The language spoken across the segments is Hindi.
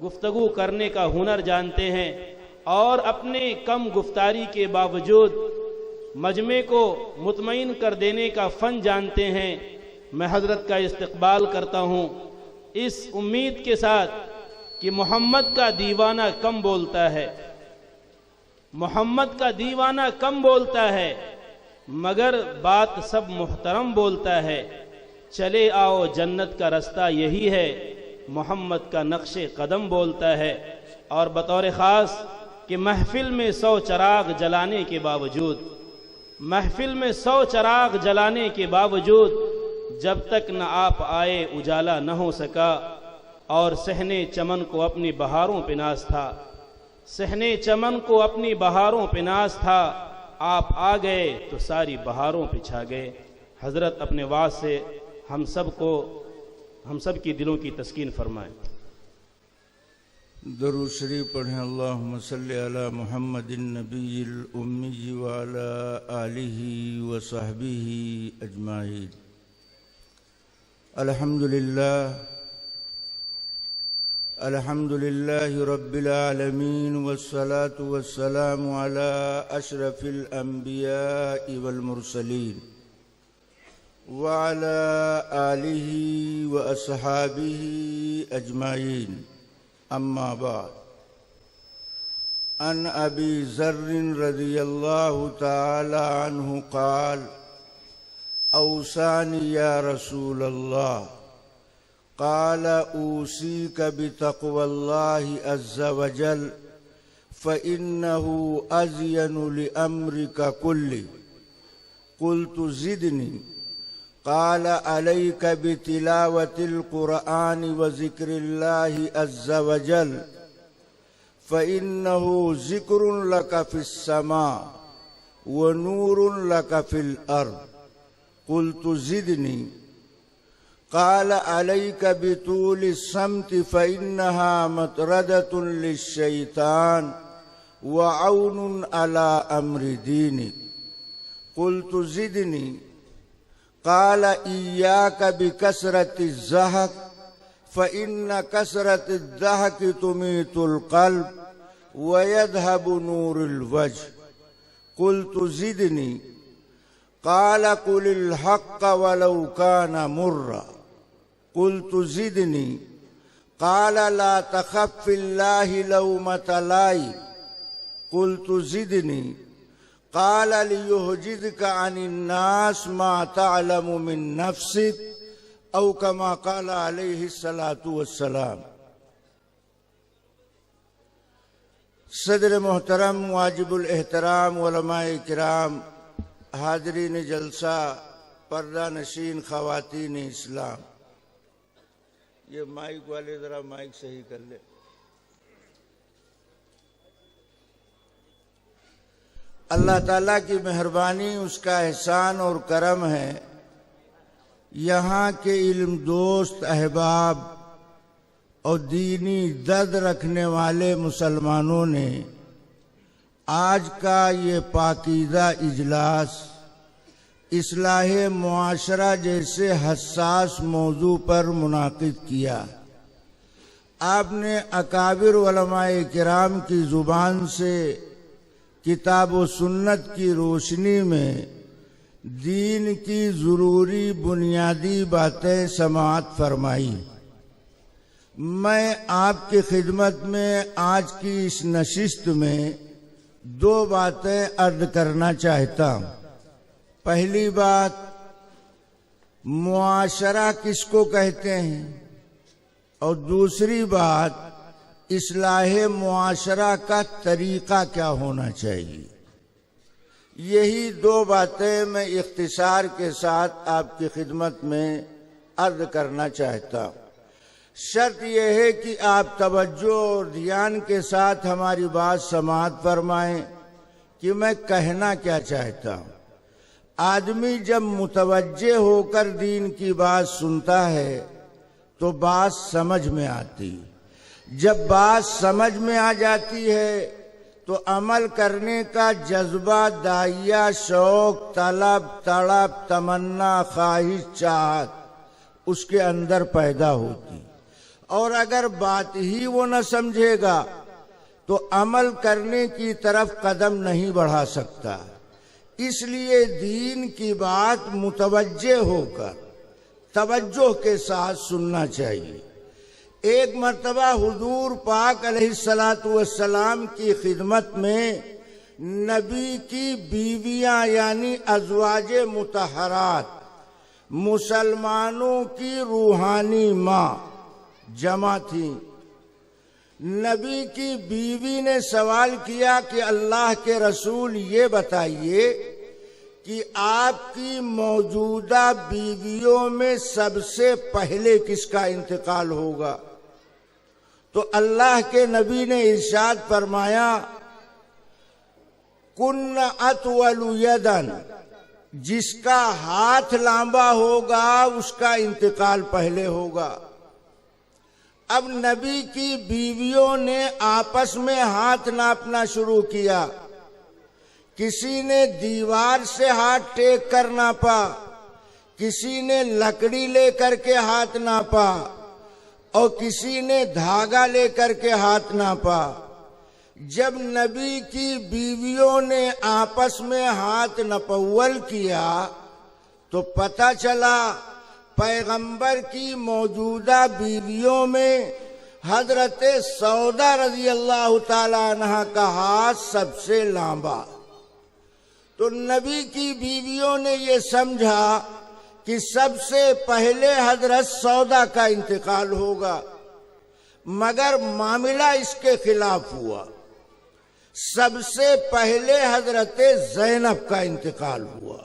गुफ्तगू करने का हुनर जानते हैं और अपने कम गुफ्तारी के बावजूद मजमे को मुतमईन कर देने का फ़न जानते हैं, मैं हज़रत का इस्तक़बाल करता हूँ इस उम्मीद के साथ कि मोहम्मद का दीवाना कम बोलता है, मोहम्मद का दीवाना कम बोलता है, मगर बात सब मुहतरम बोलता है। चले आओ जन्नत का रास्ता यही है, मोहम्मद का नक्शे कदम बोलता है। और बतौर ख़ास कि महफिल में 100 चराग जलाने के बावजूद, महफिल में 100 चराग जलाने के बावजूद जब तक न आप आए उजाला न हो सका। और सहने चमन को अपनी बहारों पे नाज था, सहने चमन को अपनी बहारों पे नाज था, आप आ गए तो सारी बहारों पे छा गए। हज़रत अपने वाज से हम सब की दिलों की तस्कीन फरमाएं। दरूद शरीफ पढ़ें। अल्लाहुम्मा सल्ली अला मुहम्मदिन नबील उम्मी व अला आलिहि व सहबिहि अजमाइन। अल्हम्दुलिल्लाहि रब्बिल आलमीन वस्सलातु वस्सलामु अला अशरफिल अंबियाइ वल मुरसलीन व अला आलिहि व अस्हाबिहि अजमाइन। अम्मा बाद। अन अबी ज़र्रिन रज़ियल्लाहु तआला अन्हु क़ाल औसानी या रसूल अल्लाह क़ाल ऊसीक बितक़वल्लाहि अज़्ज़ वजल फ़इन्नहु अज़यनु लिअम्रिका कुल्ली। क़ुल्तु ज़िदनी। क़ाल अलैक बितिलावतिल क़ुरआनि व ज़िक्रिल्लाहि अज़्ज़ वजल फ़इन्नहु ज़िक्रुन लक फ़िस्समा व नूरुन लक फ़िल अर्ज़। क़ुल्तु ज़िदनी। क़ाल अलैक बितूलि सम्ति फ़इन्नहा मतरदतुन लिश्शैतान व औनुन अला अम्रि दीनिक। क़ुल्तु ज़िदनी। क़ाल इय्याक बिकसरति ज़हक फ़इन्न कसरति ज़हक तुमीतुल क़ल्ब व यज़हबु नूरुल वज्ह। क़ुल्तु ज़िदनी। क़ाल क़ुलिल हक़्क़ वलौ कान मुर्रा। क़ुल्तु ज़िदनी। क़ाल ला तख़फ़ फ़िल्लाहि लौमता लाइम। क़ुल्तु ज़िदनी। क़ाल लियुहजिज़का अनिन्नास मा तअलमु मिन नफ़्सिक औ कमा क़ाल अलैहि सलातु वस्सलाम। सदर मोहतरम वाजिबुल एहतराम उलमाए किराम, हाज़रीन जलसा, पर्दा नशीन ख़वातीन इस्लाम। ये माइक वाले ज़रा माइक सही कर ले। अल्लाह ताला की मेहरबानी, उसका एहसान और करम है। यहाँ के इल्म दोस्त अहबाब और दीनी दर्द रखने वाले मुसलमानों ने आज का ये पाकीज़ा इजलास इस्लाहे मुआशरा जैसे हस्सास मौजू पर मुनाकिद किया। आपने अकाबिर उलमाए किराम की ज़ुबान से किताब व सुन्नत की रोशनी में दीन की ज़रूरी बुनियादी बातें समाअत फरमाई। मैं आपकी खिदमत में आज की इस नशिस्त में 2 बातें अर्ज करना चाहता हूँ। पहली बात, मुआशरा किसको कहते हैं, और दूसरी बात, इस्लाहे मुआशरा का तरीका क्या होना चाहिए। यही 2 बातें मैं इख्तिसार के साथ आपकी खिदमत में अर्ज करना चाहता हूँ। शर्त यह है कि आप तवज्जो और ध्यान के साथ हमारी बात समाअत फरमाएं कि मैं कहना क्या चाहता हूँ। आदमी जब मुतवज्जे होकर दीन की बात सुनता है तो बात समझ में आती। जब बात समझ में आ जाती है तो अमल करने का जज्बा, दाइया, शौक, तलब, तड़प, तमन्ना, ख्वाहिश, चाहत उसके अंदर पैदा होती। और अगर बात ही वो न समझेगा तो अमल करने की तरफ कदम नहीं बढ़ा सकता। इसलिए दीन की बात मुतवज्जे होकर तवज्जो के साथ सुनना चाहिए। एक मर्तबा हुजूर पाक अलैहिस्सलातु वस्सलाम की खिदमत में नबी की बीवियां यानी अज़वाजे मुतहरात, मुसलमानों की रूहानी माँ जमा थी। नबी की बीवी ने सवाल किया कि अल्लाह के रसूल ये बताइए कि आपकी मौजूदा बीवियों में सबसे पहले किसका इंतकाल होगा? तो अल्लाह के नबी ने इरशाद फरमाया, कुन्न अतवलु यदन, जिसका हाथ लंबा होगा उसका इंतकाल पहले होगा। अब नबी की बीवियों ने आपस में हाथ नापना शुरू किया। किसी ने दीवार से हाथ टेक कर नापा, किसी ने लकड़ी लेकर के हाथ नापा और किसी ने धागा लेकर के हाथ नापा। जब नबी की बीवियों ने आपस में हाथ नपव्वल किया तो पता चला पैगंबर की मौजूदा बीवियों में हजरत सौदा रजी अल्लाह ताला अन्हा का हाथ सबसे लंबा। तो नबी की बीवियों ने ये समझा कि सबसे पहले हजरत सौदा का इंतकाल होगा, मगर मामला इसके खिलाफ हुआ। सबसे पहले हजरत ज़ैनब का इंतकाल हुआ।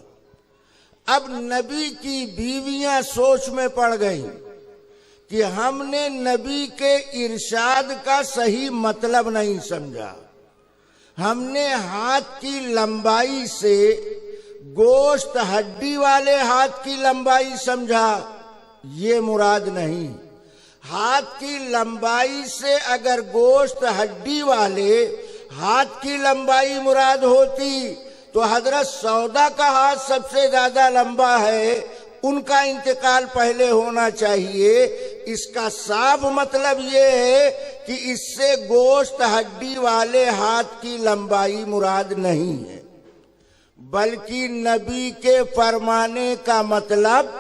अब नबी की बीवियां सोच में पड़ गईं कि हमने नबी के इरशाद का सही मतलब नहीं समझा। हमने हाथ की लंबाई से गोश्त हड्डी वाले हाथ की लंबाई समझा, ये मुराद नहीं। हाथ की लंबाई से अगर गोश्त हड्डी वाले हाथ की लंबाई मुराद होती तो हजरत सौदा का हाथ सबसे ज्यादा लंबा है, उनका इंतकाल पहले होना चाहिए। इसका साफ मतलब ये है कि इससे गोश्त हड्डी वाले हाथ की लंबाई मुराद नहीं है, बल्कि नबी के फरमाने का मतलब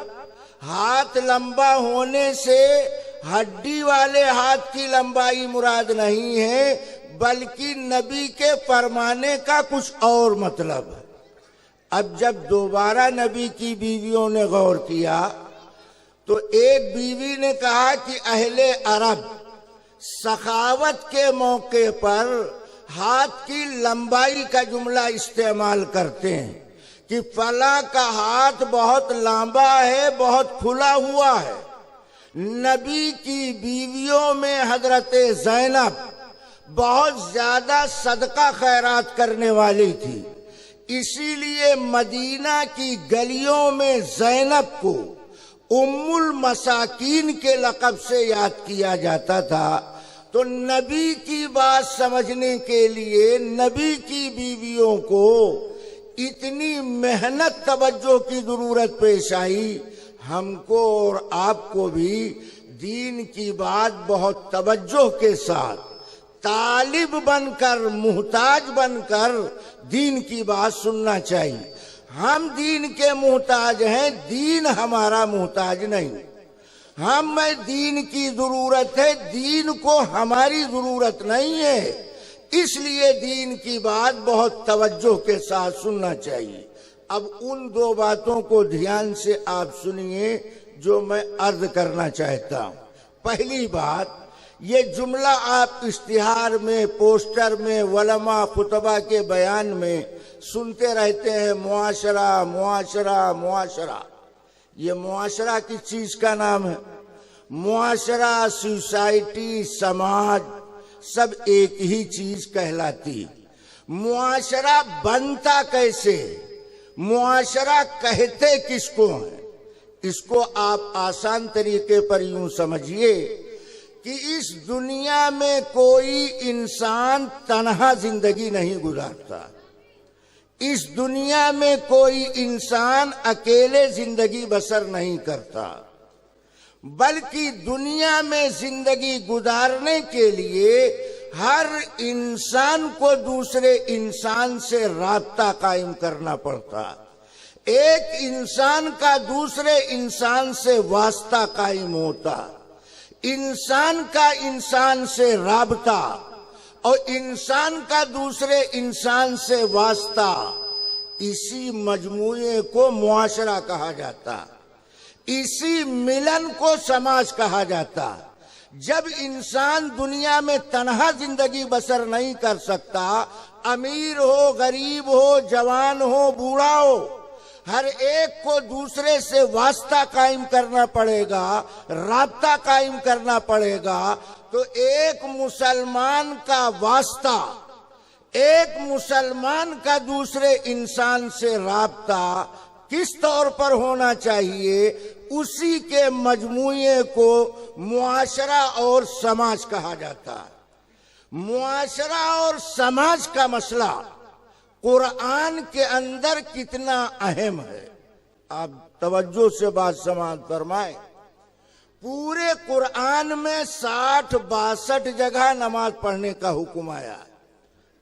हाथ लंबा होने से हड्डी वाले हाथ की लंबाई मुराद नहीं है, बल्कि नबी के फरमाने का कुछ और मतलब है। अब जब दोबारा नबी की बीवियों ने गौर किया तो एक बीवी ने कहा कि अहले अरब सखावत के मौके पर हाथ की लंबाई का जुमला इस्तेमाल करते हैं कि फला का हाथ बहुत लंबा है, बहुत खुला हुआ है। नबी की बीवियों में हजरत ज़ैनब बहुत ज्यादा सदका खैरात करने वाली थी, इसीलिए मदीना की गलियों में ज़ैनब को उम्मुल मसाकीन के लक़ब से याद किया जाता था। तो नबी की बात समझने के लिए नबी की बीवियों को इतनी मेहनत तवज्जो की जरूरत पेश आई। हमको और आपको भी दीन की बात बहुत तवज्जो के साथ तालिब बनकर, मुहताज बनकर दीन की बात सुनना चाहिए। हम दीन के मुहताज हैं, दीन हमारा मुहताज नहीं। हमें दीन की जरूरत है, दीन को हमारी जरूरत नहीं है। इसलिए दीन की बात बहुत तवज्जो के साथ सुनना चाहिए। अब उन दो बातों को ध्यान से आप सुनिए जो मैं अर्ज करना चाहता हूं। पहली बात, ये जुमला आप इश्तिहार में, पोस्टर में, वलमा खुतबा के बयान में सुनते रहते हैं, मुआशरा मुआशरा मुआशरा। ये मुआशरा किस चीज का नाम है? मुआशरा, सोसाइटी, समाज सब एक ही चीज कहलाती। मुआशरा बनता कैसे, मुआशरा कहते किसको है? इसको आप आसान तरीके पर यूं समझिए कि इस दुनिया में कोई इंसान तन्हा जिंदगी नहीं गुजारता। इस दुनिया में कोई इंसान अकेले जिंदगी बसर नहीं करता। बल्कि दुनिया में जिंदगी गुजारने के लिए हर इंसान को दूसरे इंसान से राब्ता कायम करना पड़ता। एक इंसान का दूसरे इंसान से वास्ता कायम होता, इंसान का इंसान से राब्ता और इंसान का दूसरे इंसान से वास्ता, इसी मजमूए को मुआशरा कहा जाता, इसी मिलन को समाज कहा जाता। जब इंसान दुनिया में तन्हा जिंदगी बसर नहीं कर सकता, अमीर हो, गरीब हो, जवान हो, बूढ़ा हो, हर एक को दूसरे से वास्ता कायम करना पड़ेगा, राब्ता कायम करना पड़ेगा। तो एक मुसलमान का वास्ता, एक मुसलमान का दूसरे इंसान से राब्ता किस तौर पर होना चाहिए, उसी के मजमूए को मुआशरा और समाज कहा जाता है। मुआशरा और समाज का मसला कुरान के अंदर कितना अहम है, आप तवज्जो से बात समाज फरमाएं। पूरे कुरान में 60-62 जगह नमाज पढ़ने का हुक्म आया है।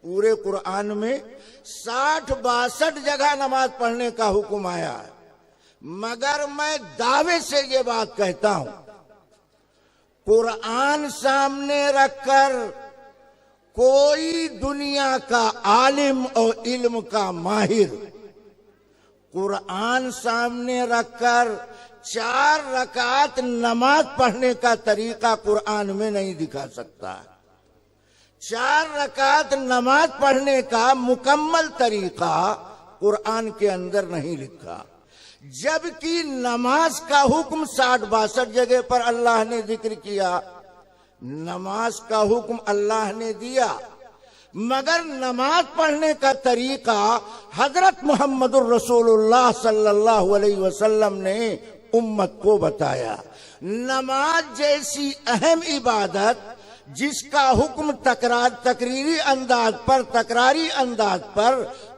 पूरे कुरान में 60-62 जगह नमाज पढ़ने का हुक्म आया है। मगर मैं दावे से ये बात कहता हूं, कुरान सामने रखकर कोई दुनिया का आलिम और इल्म का माहिर कुरान सामने रखकर 4 रकात नमाज पढ़ने का तरीका कुरान में नहीं दिखा सकता। 4 रकात नमाज पढ़ने का मुकम्मल तरीका कुरान के अंदर नहीं लिखा। जबकि नमाज का हुक्म 60-62 जगह पर अल्लाह ने जिक्र किया, नमाज का हुक्म अल्लाह ने दिया, मगर नमाज पढ़ने का तरीका हजरत मुहम्मदुर रसूलुल्लाह सल्लल्लाहु अलैहि वसल्लम ने उम्मत को बताया। नमाज जैसी अहम इबादत जिसका हुक्म तकरीरी अंदाज पर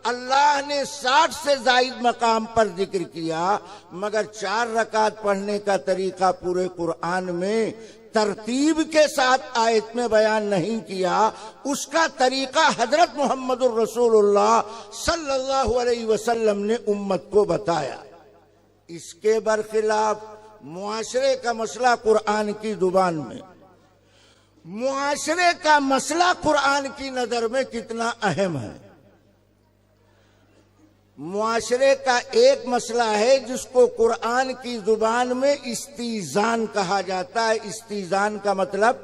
अल्लाह ने 60 से जायद मकाम पर जिक्र किया, मगर 4 रकात पढ़ने का तरीका पूरे कुरान में तरतीब के साथ आयत में बयान नहीं किया। उसका तरीका हजरत मुहम्मदुर रसूलुल्लाह सल्लल्लाहु अलैहि वसल्लम ने उम्मत को बताया। इसके बरखिलाफ मुआशरे का मसला कुरान की जुबान में, मुआशरे का मसला कुरान की नजर में कितना अहम है। मुआशरे का एक मसला है जिसको कुरान की जुबान में इस्तीजान कहा जाता है। इस्तीजान का मतलब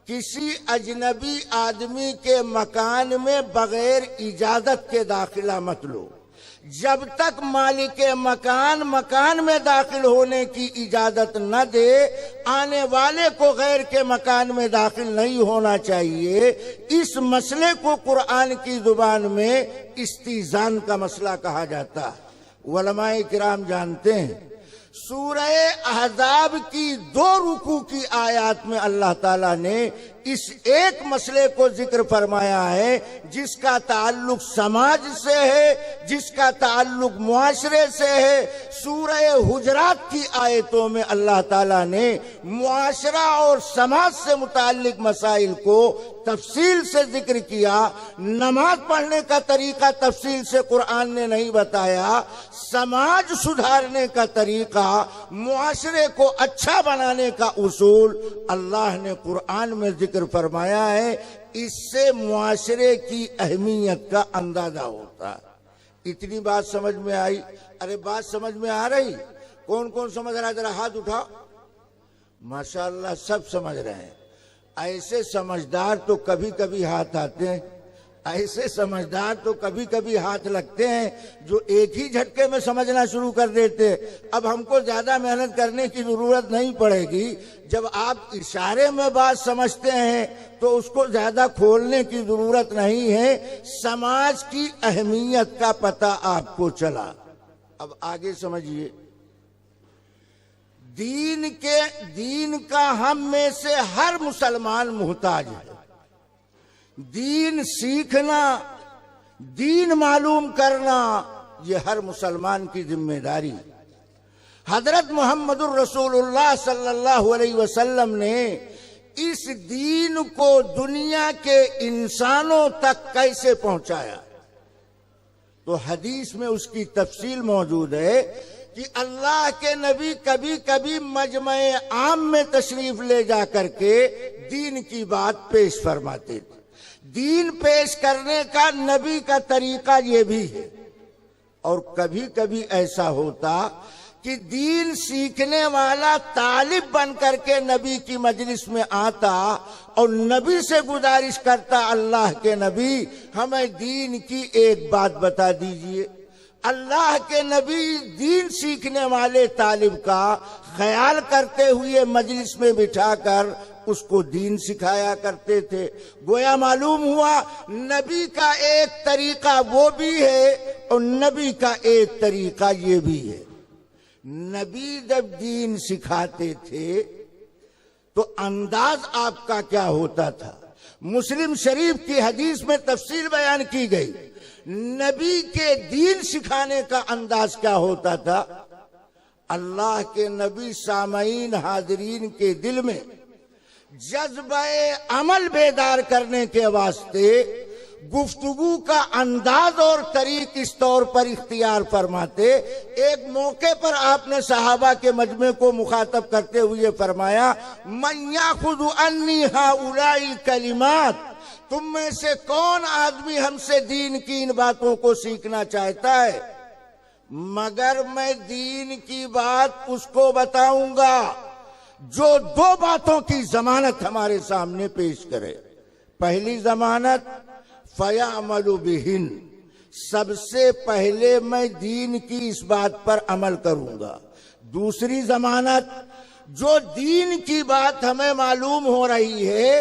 किसी अजनबी आदमी के मकान में बगैर इजाजत के दाखिला मत लो। जब तक मालिक मकान में दाखिल होने की इजाजत न दे, आने वाले को गैर के मकान में दाखिल नहीं होना चाहिए। इस मसले को कुरान की जुबान में इस्तीजान का मसला कहा जाता है। उलमाए किराम जानते हैं, सूरह अहज़ाब की 2 रुकू की आयत में अल्लाह ताला ने इस एक मसले को जिक्र फरमाया है जिसका ताल्लुक समाज से है, जिसका ताल्लुक मुआशरे से है। सूरह हुजरात की आयतों में अल्लाह ताला ने मुआशरा और समाज से मुताल्लिक मसाइल को तफसील से जिक्र किया। नमाज पढ़ने का तरीका तफसील से कुरान ने नहीं बताया, समाज सुधारने का तरीका, मुआशरे को अच्छा बनाने का उसूल अल्लाह ने कुरान में जिक्र फरमाया है। इससे मुआशरे की अहमियत का अंदाजा होता है। इतनी बात समझ में आई? अरे बात समझ में आ रही? कौन कौन समझ रहा है? जरा हाथ उठाओ। माशाअल्लाह सब समझ रहे हैं। ऐसे समझदार तो कभी कभी हाथ आते हैं, ऐसे समझदार तो कभी कभी हाथ लगते हैं जो एक ही झटके में समझना शुरू कर देते। अब हमको ज्यादा मेहनत करने की जरूरत नहीं पड़ेगी। जब आप इशारे में बात समझते हैं तो उसको ज्यादा खोलने की जरूरत नहीं है। समाज की अहमियत का पता आपको चला। अब आगे समझिए। दीन का हम में से हर मुसलमान मुहताज है। दीन सीखना, दीन मालूम करना, ये हर मुसलमान की जिम्मेदारी। हजरत मोहम्मदुर रसूलुल्लाह सल्लल्लाहु अलैहि वसल्लम ने इस दीन को दुनिया के इंसानों तक कैसे पहुंचाया। तो हदीस में उसकी तफसील मौजूद है कि अल्लाह के नबी कभी कभी मजमे आम में तशरीफ ले जाकर के दीन की बात पेश फरमाते थे। दीन पेश करने का नबी का तरीका ये भी है। और कभी कभी ऐसा होता कि दीन सीखने वाला तालिब बन करके नबी की मजलिस में आता और नबी से गुजारिश करता, अल्लाह के नबी हमें दीन की एक बात बता दीजिए। अल्लाह के नबी दीन सीखने वाले तालिब का ख्याल करते हुए मजलिस में बिठाकर उसको दीन सिखाया करते थे। गोया मालूम हुआ नबी का एक तरीका वो भी है और नबी का एक तरीका ये भी है। नबी जब दीन सिखाते थे तो अंदाज आपका क्या होता था। मुस्लिम शरीफ की हदीस में तफसील बयान की गई। नबी के दीन सिखाने का अंदाज क्या होता था। अल्लाह के नबी सामईन हाजरीन के दिल में जज्बे अमल बेदार करने के वास्ते गुफ्तगू का अंदाज और तरीक इस तौर पर इख्तियार फरमाते। एक मौके पर आपने सहाबा के मजमे को मुखातब करते हुए फरमाया, मन याखुदु अन्नी हाउलाई कलिमात, तुम में से कौन आदमी हमसे दीन की इन बातों को सीखना चाहता है, मगर मैं दीन की बात उसको बताऊंगा जो दो बातों की जमानत हमारे सामने पेश करे। पहली जमानत फयामलु बिहिन, सबसे पहले मैं दीन की इस बात पर अमल करूंगा। दूसरी जमानत, जो दीन की बात हमें मालूम हो रही है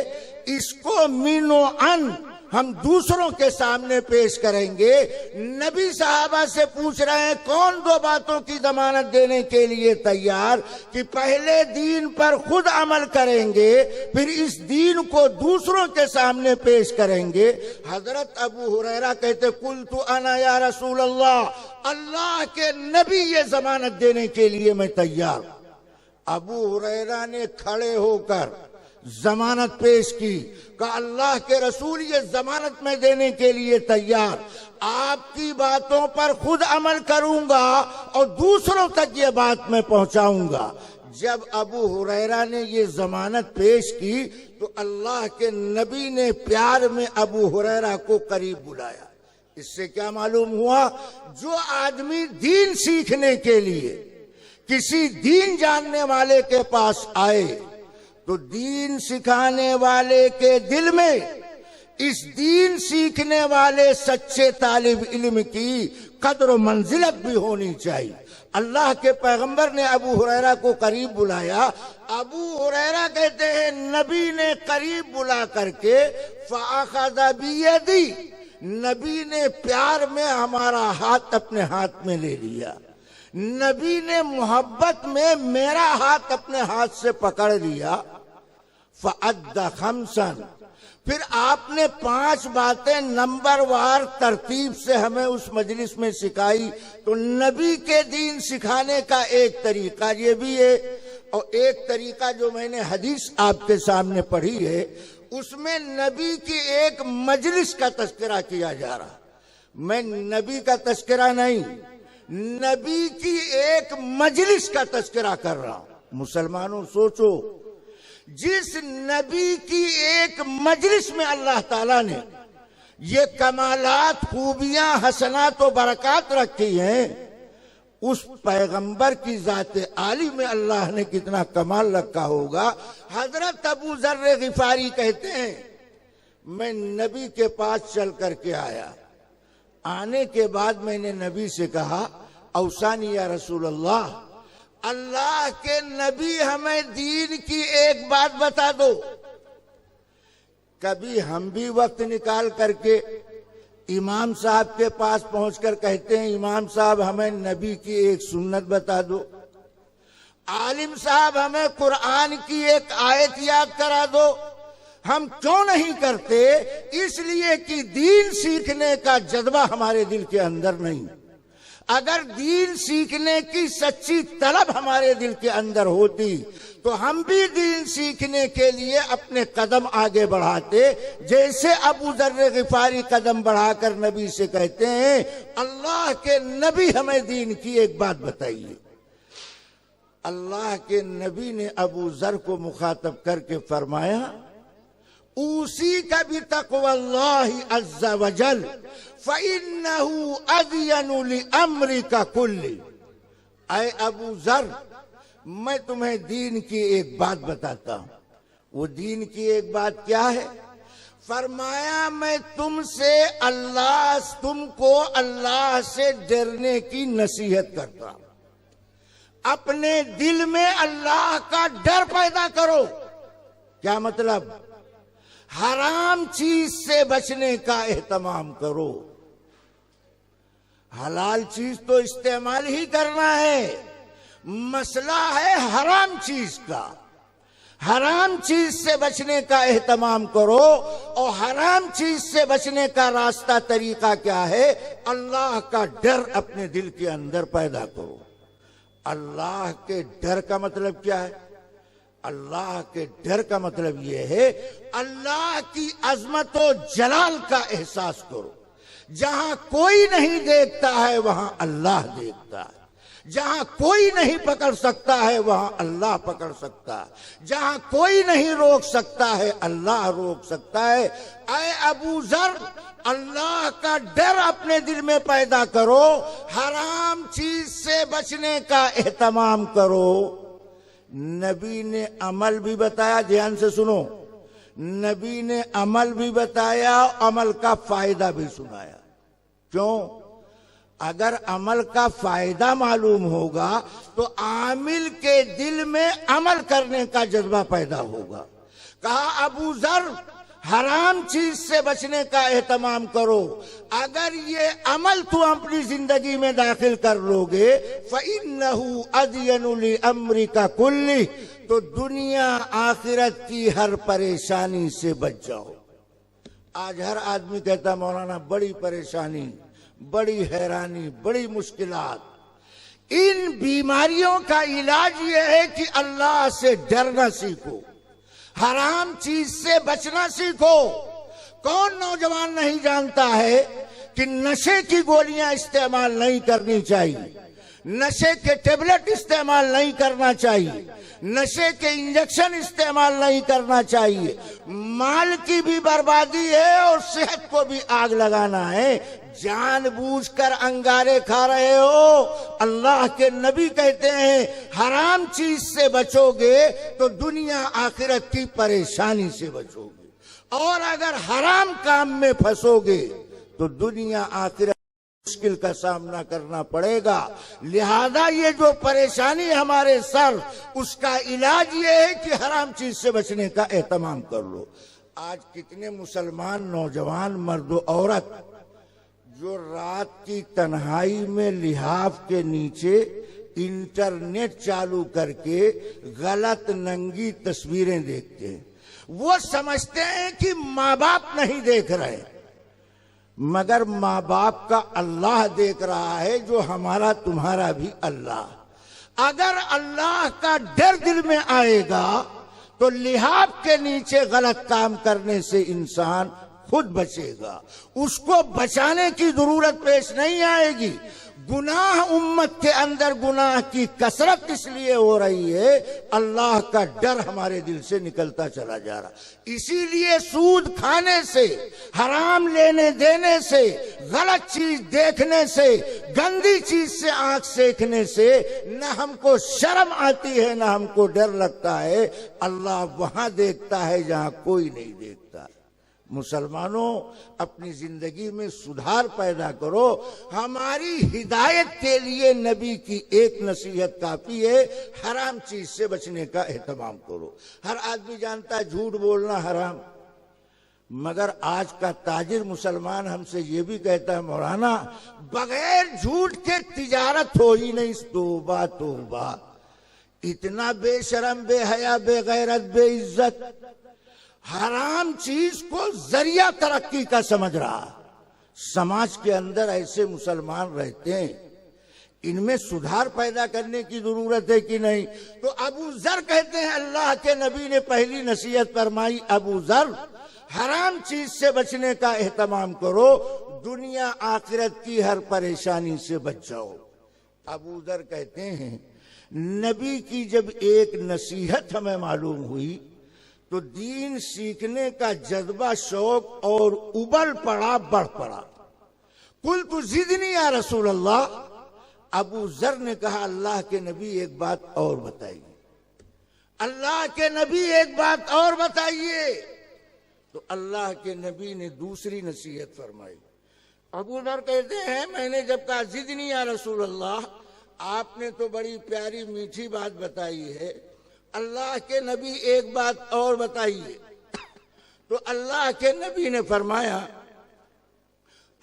इसको मीनो अन हम दूसरों के सामने पेश करेंगे। नबी साहबा से पूछ रहे हैं कौन दो बातों की जमानत देने के लिए तैयार, कि पहले दीन पर खुद अमल करेंगे फिर इस दीन को दूसरों के सामने पेश करेंगे। हजरत अबू हुरैरा कहते, कुल तु अना या रसूल अल्लाह, अल्लाह के नबी ये जमानत देने के लिए मैं तैयार। अबू हुरैरा ने खड़े होकर जमानत पेश की, का अल्लाह के रसूल ये जमानत में देने के लिए तैयार, आपकी बातों पर खुद अमल करूंगा और दूसरों तक ये बात मैं पहुंचाऊंगा। जब अबू हुरैरा ने ये जमानत पेश की तो अल्लाह के नबी ने प्यार में अबू हुरैरा को करीब बुलाया। इससे क्या मालूम हुआ, जो आदमी दीन सीखने के लिए किसी दीन जानने वाले के पास आए तो दीन सिखाने वाले के दिल में इस दीन सीखने वाले सच्चे तालिब इल्म की कदर व मंजिलत भी होनी चाहिए। अल्लाह के पैगंबर ने अबू हुरैरा को करीब बुलाया। अबू हुरैरा कहते हैं नबी ने करीब बुला करके फ़अख़ज़ बियदी, नबी ने प्यार में हमारा हाथ अपने हाथ में ले लिया। नबी ने मोहब्बत में मेरा हाथ अपने हाथ से पकड़ लिया। फ़अद्दा खमसन, फिर आपने 5 बातें नंबरवार तरतीब से हमें उस मजलिस में सिखाई। तो नबी के दीन सिखाने का एक तरीका ये भी है और एक तरीका जो मैंने हदीस आपके सामने पढ़ी है उसमें नबी की एक मजलिस का तस्करा किया जा रहा। मैं नबी का तस्करा नहीं, नबी की एक मजलिस का तस्करा कर रहा हूं। मुसलमानों सोचो, जिस नबी की एक मजलिस में अल्लाह ताला ने ये कमालात, खूबियां, हसनात और बरकत रखी हैं, उस पैगंबर की जात आली में अल्लाह ने कितना कमाल रखा होगा। हजरत अबू जर्र गिफारी कहते हैं मैं नबी के पास चल करके आया। आने के बाद मैंने नबी से कहा, औसानी या रसूल अल्लाह, अल्लाह के नबी हमें दीन की एक बात बता दो। कभी हम भी वक्त निकाल करके इमाम साहब के पास पहुंचकर कहते हैं इमाम साहब हमें नबी की एक सुन्नत बता दो, आलिम साहब हमें कुरान की एक आयत याद करा दो। हम क्यों नहीं करते? इसलिए कि दीन सीखने का जज्बा हमारे दिल के अंदर नहीं। अगर दीन सीखने की सच्ची तलब हमारे दिल के अंदर होती तो हम भी दीन सीखने के लिए अपने कदम आगे बढ़ाते, जैसे अबू जर्र गिफारी कदम बढ़ाकर नबी से कहते हैं, अल्लाह के नबी हमें दीन की एक बात बताइए। अल्लाह के नबी ने अबू जर को मुखातब करके फरमाया, उसी का भी तक़वल्लाहि अज़्ज़ा वजल फ़इन्नहु अज़यनु लिअम्रिका कुल्ली। ऐ अबू जर, मैं तुम्हें दीन की एक बात बताता हूं। वो दीन की एक बात क्या है? फरमाया, मैं तुमको अल्लाह से डरने की नसीहत करता हूं। अपने दिल में अल्लाह का डर पैदा करो। क्या मतलब? हराम चीज से बचने का एहतमाम करो। हलाल चीज तो इस्तेमाल ही करना है, मसला है हराम चीज का। हराम चीज से बचने का एहतमाम करो। और हराम चीज से बचने का रास्ता तरीका क्या है? अल्लाह का डर अपने दिल के अंदर पैदा करो। अल्लाह के डर का मतलब क्या है? अल्लाह के डर का मतलब यह है, अल्लाह की अजमत और जलाल का एहसास करो। जहां कोई नहीं देखता है वहां अल्लाह देखता है। जहां कोई नहीं पकड़ सकता है वहां अल्लाह पकड़ सकता है। जहां कोई नहीं रोक सकता है अल्लाह रोक सकता है। ऐ अबू जर, अल्लाह का डर अपने दिल में पैदा करो। हराम चीज से बचने का एहतमाम करो। नबी ने अमल भी बताया, ध्यान से सुनो। नबी ने अमल भी बताया, अमल का फायदा भी सुनाया। क्यों? अगर अमल का फायदा मालूम होगा तो आमिल के दिल में अमल करने का जज्बा पैदा होगा। कहा, अबू जर, हराम चीज से बचने का एहतमाम करो। अगर ये अमल तुम अपनी जिंदगी में दाखिल कर लोगे, फ़इन्नहु अज़यनु लिअम्रिका कुल्ली, तो दुनिया आखिरत की हर परेशानी से बच जाओ। आज हर आदमी कहता, मौलाना बड़ी परेशानी, बड़ी हैरानी, बड़ी मुश्किलात। इन बीमारियों का इलाज यह है कि अल्लाह से डरना सीखो, हराम चीज से बचना सीखो। कौन नौजवान नहीं जानता है कि नशे की गोलियां इस्तेमाल नहीं करनी चाहिए, नशे के टेबलेट इस्तेमाल नहीं करना चाहिए, नशे के इंजेक्शन इस्तेमाल नहीं करना चाहिए। माल की भी बर्बादी है और सेहत को भी आग लगाना है। जानबूझकर अंगारे खा रहे हो। अल्लाह के नबी कहते हैं, हराम चीज से बचोगे तो दुनिया आखिरत की परेशानी से बचोगे, और अगर हराम काम में फंसोगे तो दुनिया आखिरत मुश्किल का सामना करना पड़ेगा। लिहाजा ये जो परेशानी हमारे सर, उसका इलाज ये है कि हराम चीज से बचने का एहतमाम कर लो। आज कितने मुसलमान नौजवान मर्द औरत जो रात की तन्हाई में लिहाफ के नीचे इंटरनेट चालू करके गलत नंगी तस्वीरें देखते हैं, वो समझते हैं कि माँ बाप नहीं देख रहे, मगर माँ बाप का अल्लाह देख रहा है, जो हमारा तुम्हारा भी अल्लाह। अगर अल्लाह का डर दिल में आएगा तो लिहाफ के नीचे गलत काम करने से इंसान खुद बचेगा, उसको बचाने की जरूरत पेश नहीं आएगी। गुनाह उम्मत के अंदर गुनाह की कसरत इसलिए हो रही है, अल्लाह का डर हमारे दिल से निकलता चला जा रहा। इसीलिए सूद खाने से, हराम लेने देने से, गलत चीज देखने से, गंदी चीज से आंख सेकने से न हमको शर्म आती है, न हमको डर लगता है। अल्लाह वहां देखता है जहां कोई नहीं देखता। मुसलमानों, अपनी जिंदगी में सुधार पैदा करो। हमारी हिदायत के लिए नबी की एक नसीहत काफी है, हराम चीज से बचने का एहतमाम करो। हर आदमी जानता है झूठ बोलना हराम, मगर आज का ताजिर मुसलमान हमसे ये भी कहता है, मौलाना बगैर झूठ के तिजारत हो ही नहीं। तौबा तौबा, इतना बेशरम, बेहया, बेगैरत, बेइज्जत, हराम चीज को जरिया तरक्की का समझ रहा। समाज के अंदर ऐसे मुसलमान रहते हैं इनमें सुधार पैदा करने की जरूरत है कि नहीं। तो अबू जर कहते हैं अल्लाह के नबी ने पहली नसीहत फरमाई, अबू जर हराम चीज से बचने का एहतमाम करो, दुनिया आखिरत की हर परेशानी से बच जाओ। अबू जर कहते हैं नबी की जब एक नसीहत हमें मालूम हुई तो दीन सीखने का जज्बा, शौक और उबल पड़ा, बढ़ पड़ा। कुल तो जिदनी या रसूल अल्लाह, अबू जर ने कहा अल्लाह के नबी एक बात और बताइए, अल्लाह के नबी एक बात और बताइए। तो अल्लाह के नबी ने दूसरी नसीहत फरमाई। अबू जर कहते हैं मैंने जब कहा जिदनी या रसूल अल्लाह, आपने तो बड़ी प्यारी मीठी बात बताई है, अल्लाह के नबी एक बात और बताइए। तो अल्लाह के नबी ने फरमाया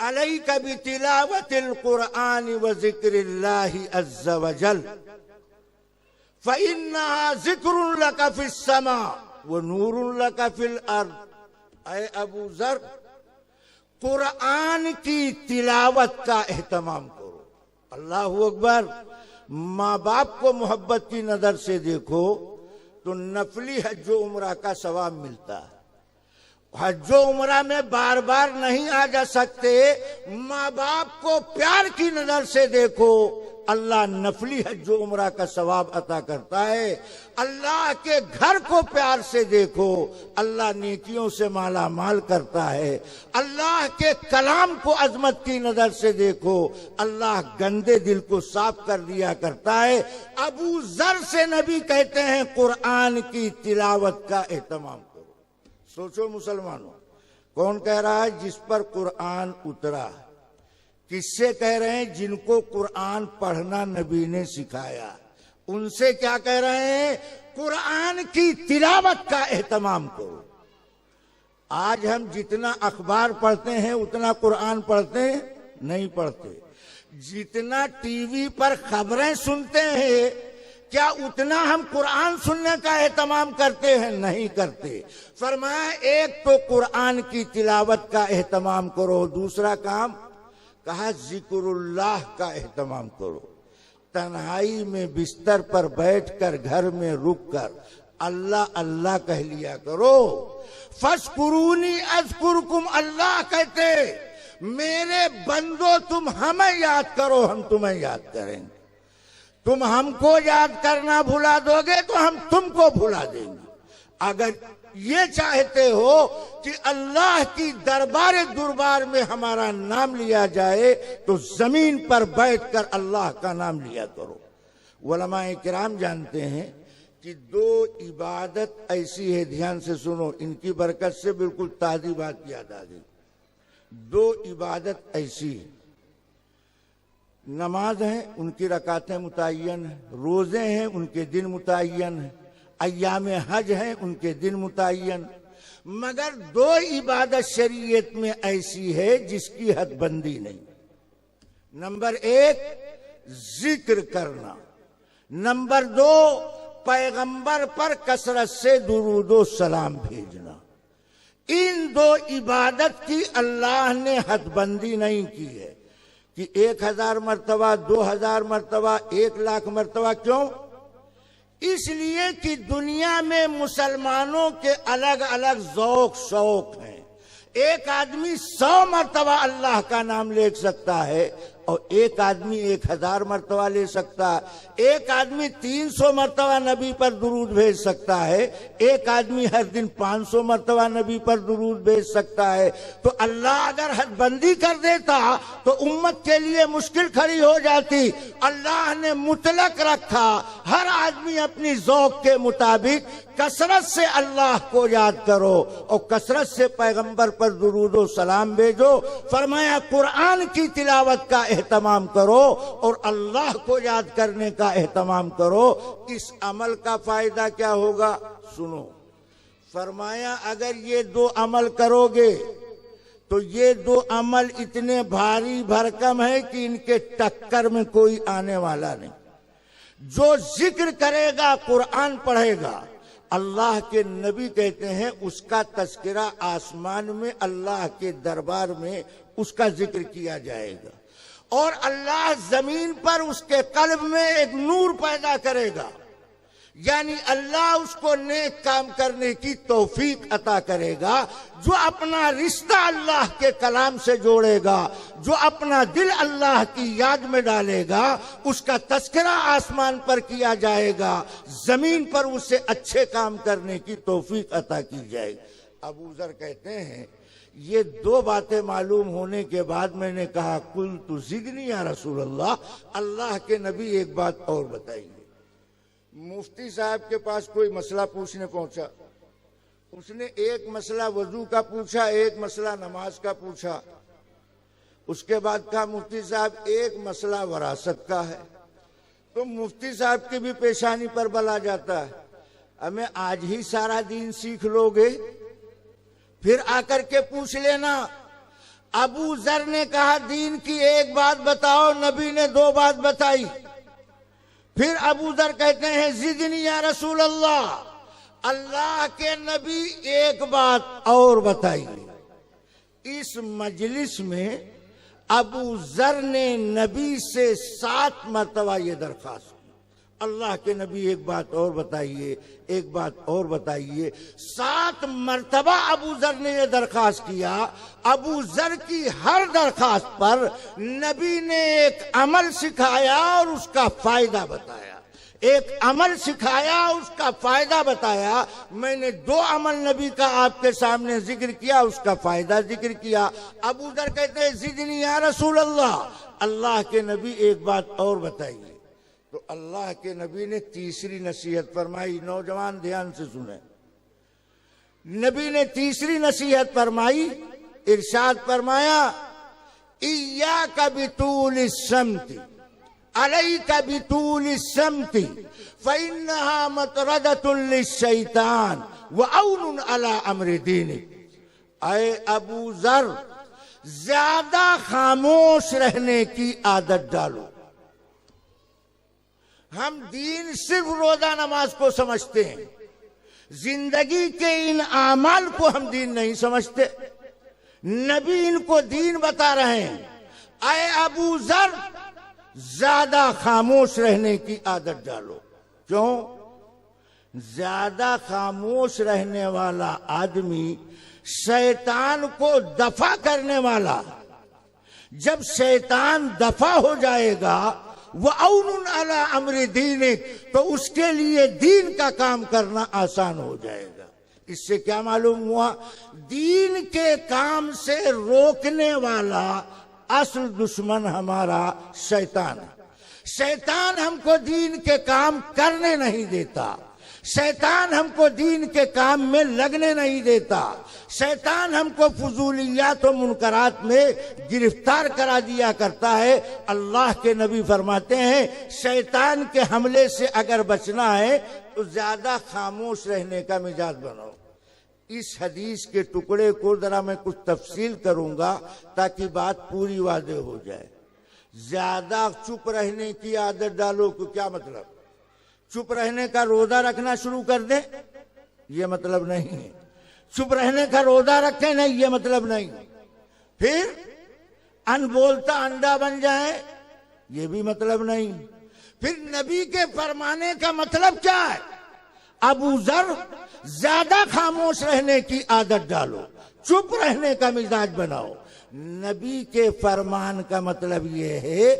अलैका बितिलावतिल कुरआन व जिक्रिल्लाहि अज़्ज़ व जल फ़इन्नहा ज़िक्रुन लका फ़िस समा व नूरुन लका फ़िल अर्द। ऐ अबू जर, कुरआन की तिलावत का एहतमाम करो। अल्लाहु अकबर। माँ बाप को मोहब्बत की नजर से देखो तो नफली हज उम्रा का सवाब मिलता है। हज उम्रा में बार बार नहीं आ जा सकते, माँ बाप को प्यार की नजर से देखो, अल्लाह नफली हज उम्रा का सवाब अता करता है। अल्लाह के घर को प्यार से देखो, अल्लाह नेकियों से माला माल करता है। अल्लाह के कलाम को अजमत की नजर से देखो, अल्लाह गंदे दिल को साफ कर दिया करता है। अबू जर से नबी कहते हैं कुरआन की तिलावत का एहतमाम करो। सोचो मुसलमानों, कौन कह रहा है? जिस पर कुरआन उतरा। किससे कह रहे हैं? जिनको कुरआन पढ़ना नबी ने सिखाया, उनसे क्या कह रहे हैं? कुरआन की तिलावत का एहतमाम करो। आज हम जितना अखबार पढ़ते हैं उतना कुरआन पढ़ते हैं? नहीं पढ़ते। जितना टीवी पर खबरें सुनते हैं, क्या उतना हम कुरआन सुनने का एहतमाम करते हैं? नहीं करते। फरमाया एक तो कुरआन की तिलावत का एहतमाम करो, दूसरा काम कहा जिक्रुल्लाह का एहतमाम करो। तन्हाई में बिस्तर पर बैठकर, घर में रुककर अल्लाह अल्लाह कह लिया करो। फस्कुरूनी अज़कुरुकुम, अल्लाह कहते मेरे बंदो तुम हमें याद करो, हम तुम्हें याद करेंगे। तुम हमको याद करना भुला दोगे तो हम तुमको भुला देंगे। अगर ये चाहते हो कि अल्लाह की दरबार दुरबार में हमारा नाम लिया जाए तो जमीन पर बैठकर अल्लाह का नाम लिया करो। उलमाए किराम जानते हैं कि दो इबादत ऐसी है, ध्यान से सुनो, इनकी बरकत से बिल्कुल ताज़ी बात याद आ गई। दो इबादत ऐसी है, नमाज है उनकी रकातें मुतय्यन है, रोजे हैं उनके दिन मुतय्यन है, अय्याम हज हैं उनके दिन मुतय्यन। मगर दो इबादत शरीयत में ऐसी है जिसकी हदबंदी नहीं। नंबर एक जिक्र करना, नंबर दो पैगंबर पर कसरत से दुरूदो सलाम भेजना। इन दो इबादत की अल्लाह ने हदबंदी नहीं की है कि 1000 मरतबा, 2000 मरतबा, 1,00,000 मरतबा। क्यों? इसलिए कि दुनिया में मुसलमानों के अलग अलग ज़ौक शौक हैं। एक आदमी 100 मरतबा अल्लाह का नाम ले सकता है और एक आदमी 1000 मरतबा ले सकता है। एक आदमी 300 मरतबा नबी पर दुरूद भेज सकता है, एक आदमी हर दिन 500 मरतबा नबी पर दुरूद भेज सकता है। तो अल्लाह अगर हदबंदी कर देता तो उम्मत के लिए मुश्किल खड़ी हो जाती। अल्लाह ने मुतलक रखा, हर आदमी अपनी ज़ौक के मुताबिक कसरत से अल्लाह को याद करो और कसरत से पैगंबर पर दुरूद व सलाम भेजो। फरमाया कुरआन की तिलावत का एहतमाम करो और अल्लाह को याद करने का एहतमाम करो। इस अमल का फायदा क्या होगा? सुनो, फरमाया अगर ये दो अमल करोगे तो ये दो अमल इतने भारी भरकम है कि इनके टक्कर में कोई आने वाला नहीं। जो जिक्र करेगा, कुरआन पढ़ेगा, अल्लाह के नबी कहते हैं उसका तज़किरा आसमान में अल्लाह के दरबार में उसका जिक्र किया जाएगा। और अल्लाह जमीन पर उसके कल्ब में एक नूर पैदा करेगा, यानी अल्लाह उसको नेक काम करने की तौफीक अता करेगा। जो अपना रिश्ता अल्लाह के कलाम से जोड़ेगा, जो अपना दिल अल्लाह की याद में डालेगा, उसका तस्करा आसमान पर किया जाएगा, जमीन पर उसे अच्छे काम करने की तौफीक अता की जाएगी। अबू ज़र कहते हैं ये दो बातें मालूम होने के बाद मैंने कहा कुल तु ज़िदनी या रसूल अल्लाह, अल्लाह के नबी एक बात और बताइए। मुफ्ती साहब के पास कोई मसला पूछने पहुंचा, उसने एक मसला वजू का पूछा, एक मसला नमाज का पूछा। उसके बाद कहा मुफ्ती साहब एक मसला वरासत का है। तो मुफ्ती साहब की भी पेशानी पर बल आ जाता है, हमें आज ही सारा दीन सीख लोगे, फिर आकर के पूछ लेना। अबू ज़र ने कहा दीन की एक बात बताओ, नबी ने दो बात बताई। फिर अबू ज़र कहते हैं ज़िदनी या रसूल अल्लाह, अल्लाह के नबी एक बात और बताइए। इस मजलिस में अबू ज़र ने नबी से 7 मरतबा ये दरख्वास्त की, अल्लाह के नबी एक बात और बताइए, एक बात और बताइए। 7 मरतबा अबू ज़र ने यह दरख्वास्त किया। अबू ज़र की हर दरख्वास्त पर नबी ने एक अमल सिखाया और उसका फायदा बताया, एक अमल सिखाया उसका फायदा बताया। मैंने 2 अमल नबी का आपके सामने जिक्र किया, उसका फायदा जिक्र किया। अबू ज़र कहते हैं ज़िदनी या रसूल अल्लाह, अल्लाह के नबी एक बात और बताइए। तो अल्लाह के नबी ने तीसरी नसीहत फरमाई। नौजवान ध्यान से सुने, नबी ने तीसरी नसीहत फरमाई, इरशाद फरमाया इय्याका बितूल सम्ति अलैका बितूल सम्ति फइन्नहा मतरदतुन लिश्शैतान व औनुन अला अम्रि दीनिक। ऐ अबू ज़र, ज्यादा खामोश रहने की आदत डालो। हम दीन सिर्फ रोजा नमाज को समझते हैं, जिंदगी के इन आमाल को हम दीन नहीं समझते। नबी इनको दीन बता रहे हैं। आए अबू ज़र, ज्यादा खामोश रहने की आदत डालो। क्यों? ज्यादा खामोश रहने वाला आदमी शैतान को दफा करने वाला, जब शैतान दफा हो जाएगा वह औनुन अला अम्रि दीनिक, तो उसके लिए दीन का काम करना आसान हो जाएगा। इससे क्या मालूम हुआ? दीन के काम से रोकने वाला असल दुश्मन हमारा शैतान है। शैतान हमको दीन के काम करने नहीं देता, शैतान हमको दीन के काम में लगने नहीं देता, शैतान हमको फजूलियात और मुनकरात में गिरफ्तार करा दिया करता है। अल्लाह के नबी फरमाते हैं शैतान के हमले से अगर बचना है तो ज्यादा खामोश रहने का मिजाज बनाओ। इस हदीस के टुकड़े को जरा मैं कुछ तफसील करूंगा ताकि बात पूरी वादे हो जाए। ज्यादा चुप रहने की आदत डालो को क्या मतलब? चुप रहने का रोजा रखना शुरू कर दे, ये मतलब नहीं है। चुप रहने का रोजा रखे नहीं, ये मतलब नहीं। फिर अनबोलता अंडा बन जाए, ये भी मतलब नहीं। फिर नबी के फरमाने का मतलब क्या है? अबू ज़र, ज्यादा खामोश रहने की आदत डालो, चुप रहने का मिजाज बनाओ। नबी के फरमान का मतलब यह है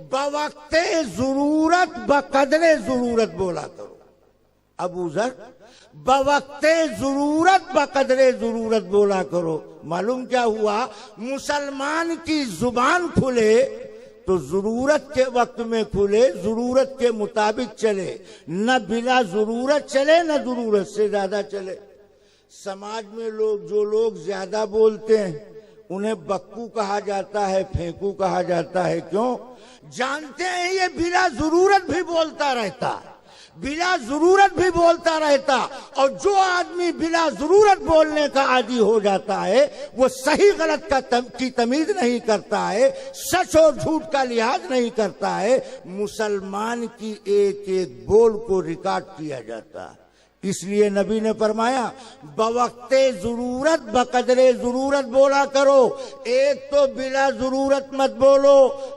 बवक्ते जरूरत बकदरे जरूरत बोला करो। अबू ज़र, बवक्ते जरूरत बकदरे जरूरत बोला करो। मालूम क्या हुआ? मुसलमान की जुबान खुले तो जरूरत के वक्त में खुले, जरूरत के मुताबिक चले, न बिला जरूरत चले न जरूरत से ज्यादा चले। समाज में जो लोग ज्यादा बोलते हैं उन्हें बक्कू कहा जाता है, फेंकू कहा जाता है। क्यों? जानते हैं ये बिला जरूरत भी बोलता रहता, बिला जरूरत भी बोलता रहता। और जो आदमी बिला जरूरत बोलने का आदी हो जाता है वो सही गलत की तमीज नहीं करता है, सच और झूठ का लिहाज नहीं करता है। मुसलमान की एक एक बोल को रिकॉर्ड किया जाता है। इसलिए नबी ने फरमाया बवक्ते जरूरत बकदरे जरूरत बोला करो। एक तो बिला जरूरत मत बोलो,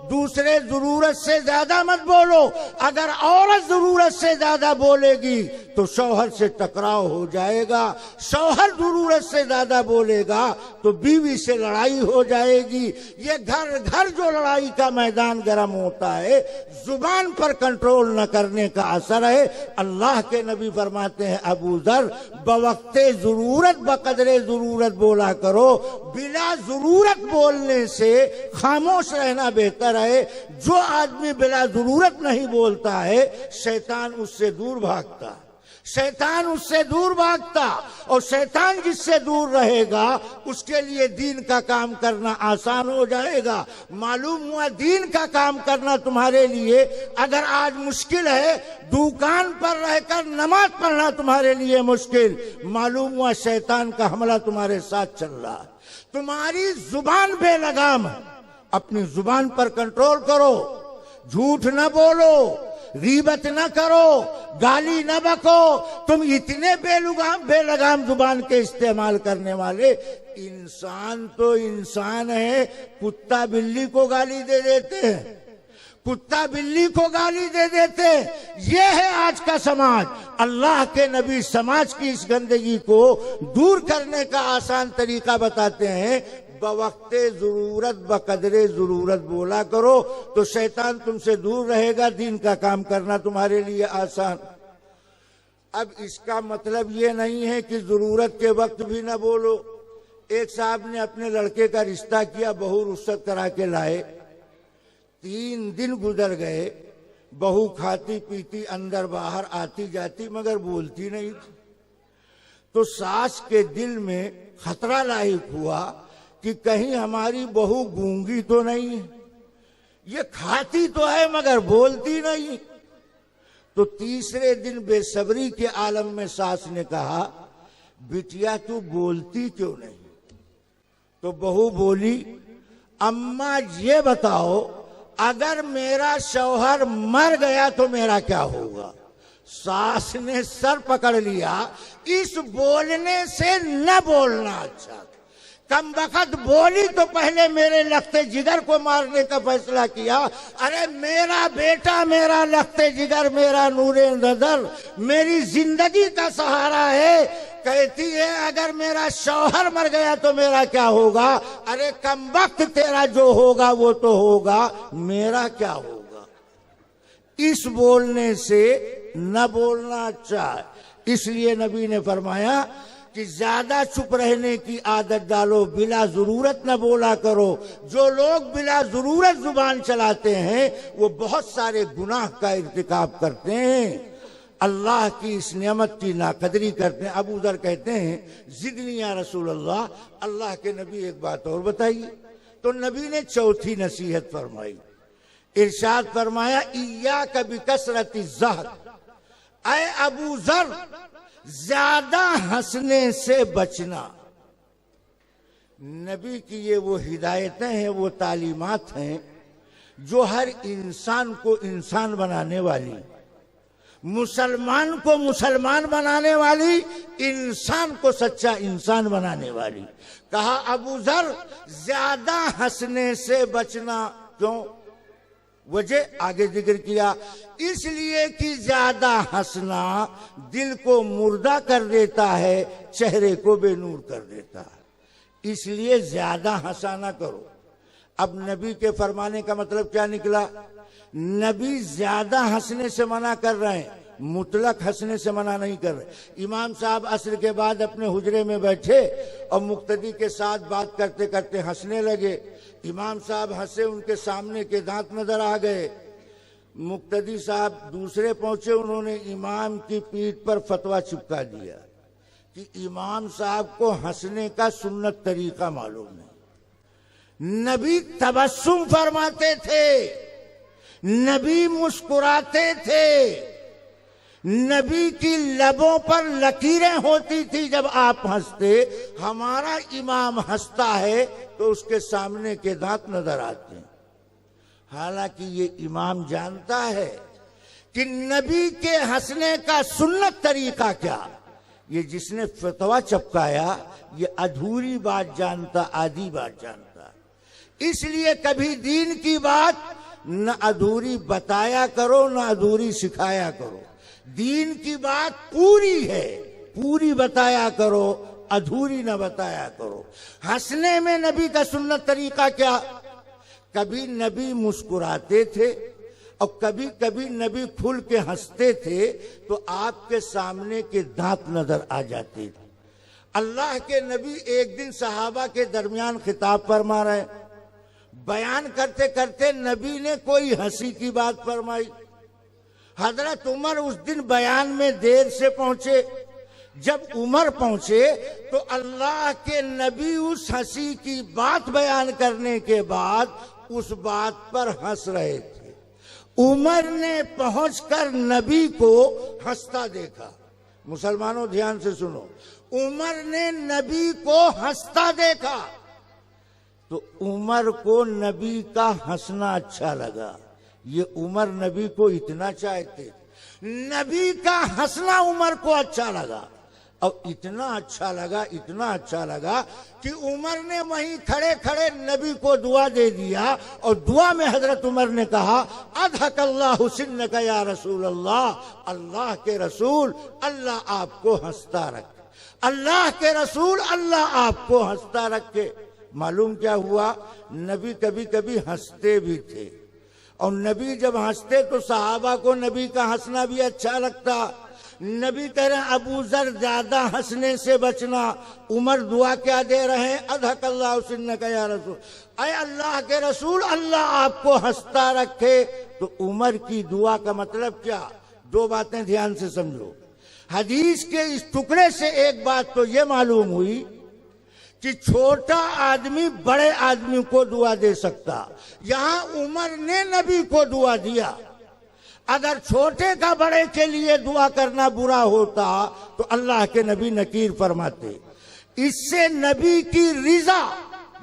दूसरे जरूरत से ज्यादा मत बोलो। अगर औरत जरूरत से ज्यादा बोलेगी तो शौहर से टकराव हो जाएगा, शौहर जरूरत से ज्यादा बोलेगा तो बीवी से लड़ाई हो जाएगी। ये घर घर जो लड़ाई का मैदान गर्म होता है, जुबान पर कंट्रोल न करने का असर है। अल्लाह के नबी फरमाते हैं अबू जर बवक्ते जरूरत बकदरे जरूरत बोला करो। बिला जरूरत बोलने से खामोश रहना बेहतर है। जो आदमी बिला जरूरत नहीं बोलता है शैतान उससे दूर भागता, शैतान उससे दूर भागता, और शैतान जिससे दूर रहेगा उसके लिए दीन का काम करना आसान हो जाएगा। मालूम हुआ दीन का काम करना तुम्हारे लिए अगर आज मुश्किल है, दुकान पर रहकर नमाज पढ़ना तुम्हारे लिए मुश्किल, मालूम हुआ शैतान का हमला तुम्हारे साथ चल रहा है। तुम्हारी जुबान बेलगाम है, अपनी जुबान पर कंट्रोल करो, झूठ न बोलो, गीबत न करो, गाली न बको। तुम इतने बेलगाम जुबान के इस्तेमाल करने वाले। इंसान तो इंसान है, कुत्ता बिल्ली को गाली दे देते हैं, कुत्ता बिल्ली को गाली दे देते हैं। ये है आज का समाज। अल्लाह के नबी समाज की इस गंदगी को दूर करने का आसान तरीका बताते हैं। बवक्ते जरूरत बकदरे जरूरत बोला करो तो शैतान तुमसे दूर रहेगा, दीन का काम करना तुम्हारे लिए आसान। अब इसका मतलब ये नहीं है कि जरूरत के वक्त भी ना बोलो। एक साहब ने अपने लड़के का रिश्ता किया, बहू रुखसत करा के लाए। 3 दिन गुजर गए, बहू खाती पीती अंदर बाहर आती जाती मगर बोलती नहीं थी। तो सास के दिल में खतरा लाहिक हुआ कि कहीं हमारी बहू गूंगी तो नहीं है, ये खाती तो है मगर बोलती नहीं। तो तीसरे दिन बेसब्री के आलम में सास ने कहा, बिटिया तू बोलती क्यों नहीं? तो बहू बोली, अम्मा ये बताओ अगर मेरा शौहर मर गया तो मेरा क्या होगा? सास ने सर पकड़ लिया, इस बोलने से न बोलना अच्छा। कम वक्त बोली तो पहले मेरे लखते जिगर को मारने का फैसला किया। अरे मेरा बेटा, मेरा लखते जिगर, मेरा नूरे नजर, मेरी जिंदगी का सहारा है। कहती है अगर मेरा शौहर मर गया तो मेरा क्या होगा? अरे कम वक्त तेरा जो होगा वो तो होगा, मेरा क्या होगा? इस बोलने से न बोलना अच्छा है। इसलिए नबी ने फरमाया कि ज्यादा चुप रहने की आदत डालो, बिला जरूरत न बोला करो। जो लोग बिला जरूरत जुबान चलाते हैं वो बहुत सारे गुनाह का इर्तिकाब करते हैं, अल्लाह की इस नेमत की नाकदरी करते हैं। अबू दर कहते हैं, जिदनी या रसूल अल्लाह, अल्लाह के नबी एक बात और बताइए। तो नबी ने चौथी नसीहत फरमाई, इरशाद फरमाया, इय्याका बिकसरति ज़हर, ऐ अबू जर ज्यादा हंसने से बचना। नबी की ये वो हिदायतें हैं, वो तालीमात हैं जो हर इंसान को इंसान बनाने वाली, मुसलमान को मुसलमान बनाने वाली, इंसान को सच्चा इंसान बनाने वाली। कहा अबू जर ज्यादा हंसने से बचना। क्यों? वजह आगे जिक्र किया, इसलिए कि ज्यादा हंसना दिल को मुर्दा कर देता है, चेहरे को बेनूर कर देता है। इसलिए ज्यादा हंसा ना करो। अब नबी के फरमाने का मतलब क्या निकला? नबी ज्यादा हंसने से मना कर रहे हैं, मुतलक हंसने से मना नहीं कर रहे। इमाम साहब असर के बाद अपने हुजरे में बैठे और मुक्तदी के साथ बात करते करते हंसने लगे। इमाम साहब हंसे, उनके सामने के दांत नजर आ गए। मुक्तदी साहब दूसरे पहुंचे, उन्होंने इमाम की पीठ पर फतवा चिपका दिया कि इमाम साहब को हंसने का सुन्नत तरीका मालूम नहीं। नबी तबस्सुम फरमाते थे, नबी मुस्कुराते थे, नबी की लबों पर लकीरें होती थी जब आप हंसते। हमारा इमाम हंसता है तो उसके सामने के दांत नजर आते हैं। हालांकि ये इमाम जानता है कि नबी के हंसने का सुन्नत तरीका क्या। ये जिसने फतवा चपकाया ये अधूरी बात जानता, आधी बात जानता। इसलिए कभी दीन की बात न अधूरी बताया करो न अधूरी सिखाया करो। दीन की बात पूरी है, पूरी बताया करो, अधूरी न बताया करो। हंसने में नबी का सुन्नत तरीका क्या। कभी नबी मुस्कुराते थे और कभी कभी नबी खुल के हंसते थे तो आपके सामने के दांत नजर आ जाते थे। अल्लाह के नबी एक दिन सहाबा के दरमियान खिताब फरमा रहे, बयान करते करते नबी ने कोई हंसी की बात फरमाई। हजरत उमर उस दिन बयान में देर से पहुंचे। जब उमर पहुंचे तो अल्लाह के नबी उस हंसी की बात बयान करने के बाद उस बात पर हंस रहे थे। उमर ने पहुंचकर नबी को हंसता देखा। मुसलमानों ध्यान से सुनो, उमर ने नबी को हंसता देखा तो उमर को नबी का हंसना अच्छा लगा। ये उमर नबी को इतना चाहते, नबी का हंसना उमर को अच्छा लगा। और इतना अच्छा लगा कि उमर ने वहीं खड़े खड़े नबी को दुआ दे दिया। और दुआ में हजरत उमर ने कहा, अधकल्लाहु सिन्नका या रसूल अल्लाह, अल्लाह के रसूल अल्लाह आपको हंसता रखे, अल्लाह के रसूल अल्लाह आपको हंसता रखे। मालूम क्या हुआ, नबी कभी कभी हंसते भी थे और नबी जब हंसते तो सहाबा को नबी का हंसना भी अच्छा लगता। नबी कह रहे हैं अबू जर ज्यादा हंसने से बचना। उमर दुआ क्या दे रहे हैं, अधकल्लाहु सिन्नका या रसूल, अय अल्लाह के रसूल अल्लाह आपको हंसता रखे। तो उमर की दुआ का मतलब क्या। दो बातें ध्यान से समझो। हदीस के इस टुकड़े से एक बात तो ये मालूम हुई कि छोटा आदमी बड़े आदमी को दुआ दे सकता। यहां उमर ने नबी को दुआ दिया। अगर छोटे का बड़े के लिए दुआ करना बुरा होता तो अल्लाह के नबी नकीर फरमाते। इससे नबी की रिजा,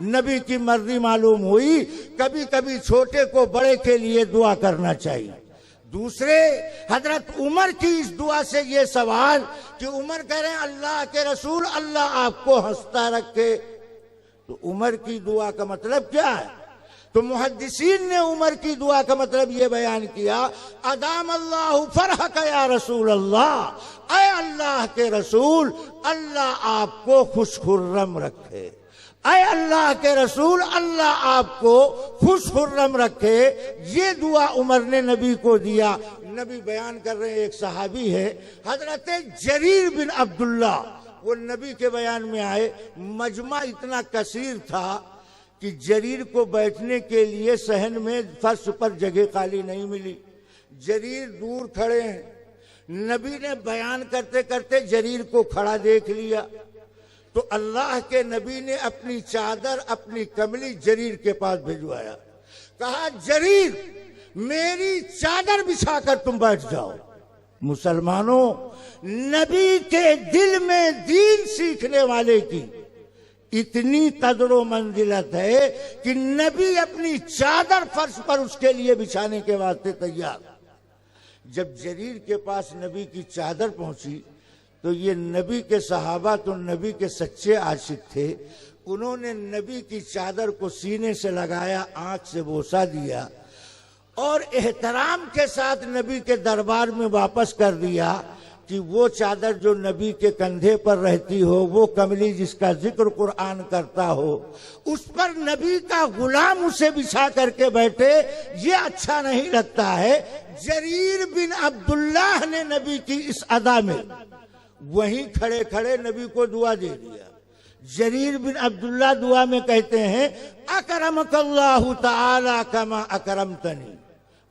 नबी की मर्जी मालूम हुई। कभी कभी छोटे को बड़े के लिए दुआ करना चाहिए। दूसरे, हजरत उमर की इस दुआ से ये सवाल कि उमर कह रहे हैं अल्लाह के रसूल अल्लाह आपको हंसता रखे। तो उमर की दुआ का मतलब क्या है। तो मुहद्दिसीन ने उमर की दुआ का मतलब ये बयान किया, अदाम अल्लाहु फरहक या रसूल अल्लाह, अय अल्लाह के रसूल अल्लाह आपको खुशखुर्रम रखे, अय अल्लाह के रसूल अल्लाह आपको खुशखुर्रम रखे। ये दुआ उमर ने नबी को दिया। नबी बयान कर रहे हैं, एक सहाबी है हजरत जरीर बिन अब्दुल्ला, वो नबी के बयान में आए। मजमा इतना कसीर था कि जरीर को बैठने के लिए सहन में फर्श पर जगह खाली नहीं मिली। जरीर दूर खड़े हैं। नबी ने बयान करते करते जरीर को खड़ा देख लिया तो अल्लाह के नबी ने अपनी चादर, अपनी कमली जरीर के पास भिजवाया। कहा, जरीर मेरी चादर बिछाकर तुम बैठ जाओ। मुसलमानों, नबी के दिल में दीन सीखने वाले की इतनी कदरो मंजिलत है कि नबी अपनी चादर फर्श पर उसके लिए बिछाने के वास्ते तैयार। जब जरीर के पास नबी की चादर पहुंची तो ये नबी के सहाबा तो नबी के सच्चे आशिक थे। उन्होंने नबी की चादर को सीने से लगाया, आंख से बोसा दिया और एहतराम के साथ नबी के दरबार में वापस कर दिया कि वो चादर जो नबी के कंधे पर रहती हो, वो कमली जिसका जिक्र कुरान करता हो, उस पर नबी का गुलाम उसे बिछा करके बैठे, ये अच्छा नहीं लगता है। जरीर बिन अब्दुल्लाह ने नबी की इस अदा में वहीं खड़े खड़े नबी को दुआ दे दिया। जरीर बिन अब्दुल्लाह दुआ में कहते हैं, अकरमकल्लाहु ताला कमा अकरमतनी,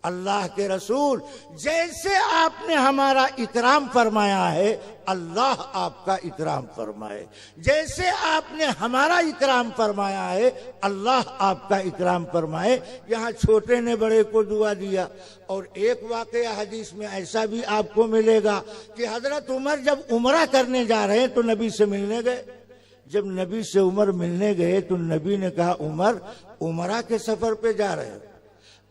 अल्लाह के रसूल जैसे आपने हमारा इकराम फरमाया है अल्लाह आपका इकराम फरमाए, जैसे आपने हमारा इकराम फरमाया है अल्लाह आपका इकराम फरमाए। यहाँ छोटे ने बड़े को दुआ दिया। और एक वाकया हदीस में ऐसा भी आपको मिलेगा कि हजरत उमर जब उमरा करने जा रहे हैं तो नबी से मिलने गए। जब नबी से उमर मिलने गए तो नबी ने कहा, उमर उमरा के सफर पे जा रहे हो,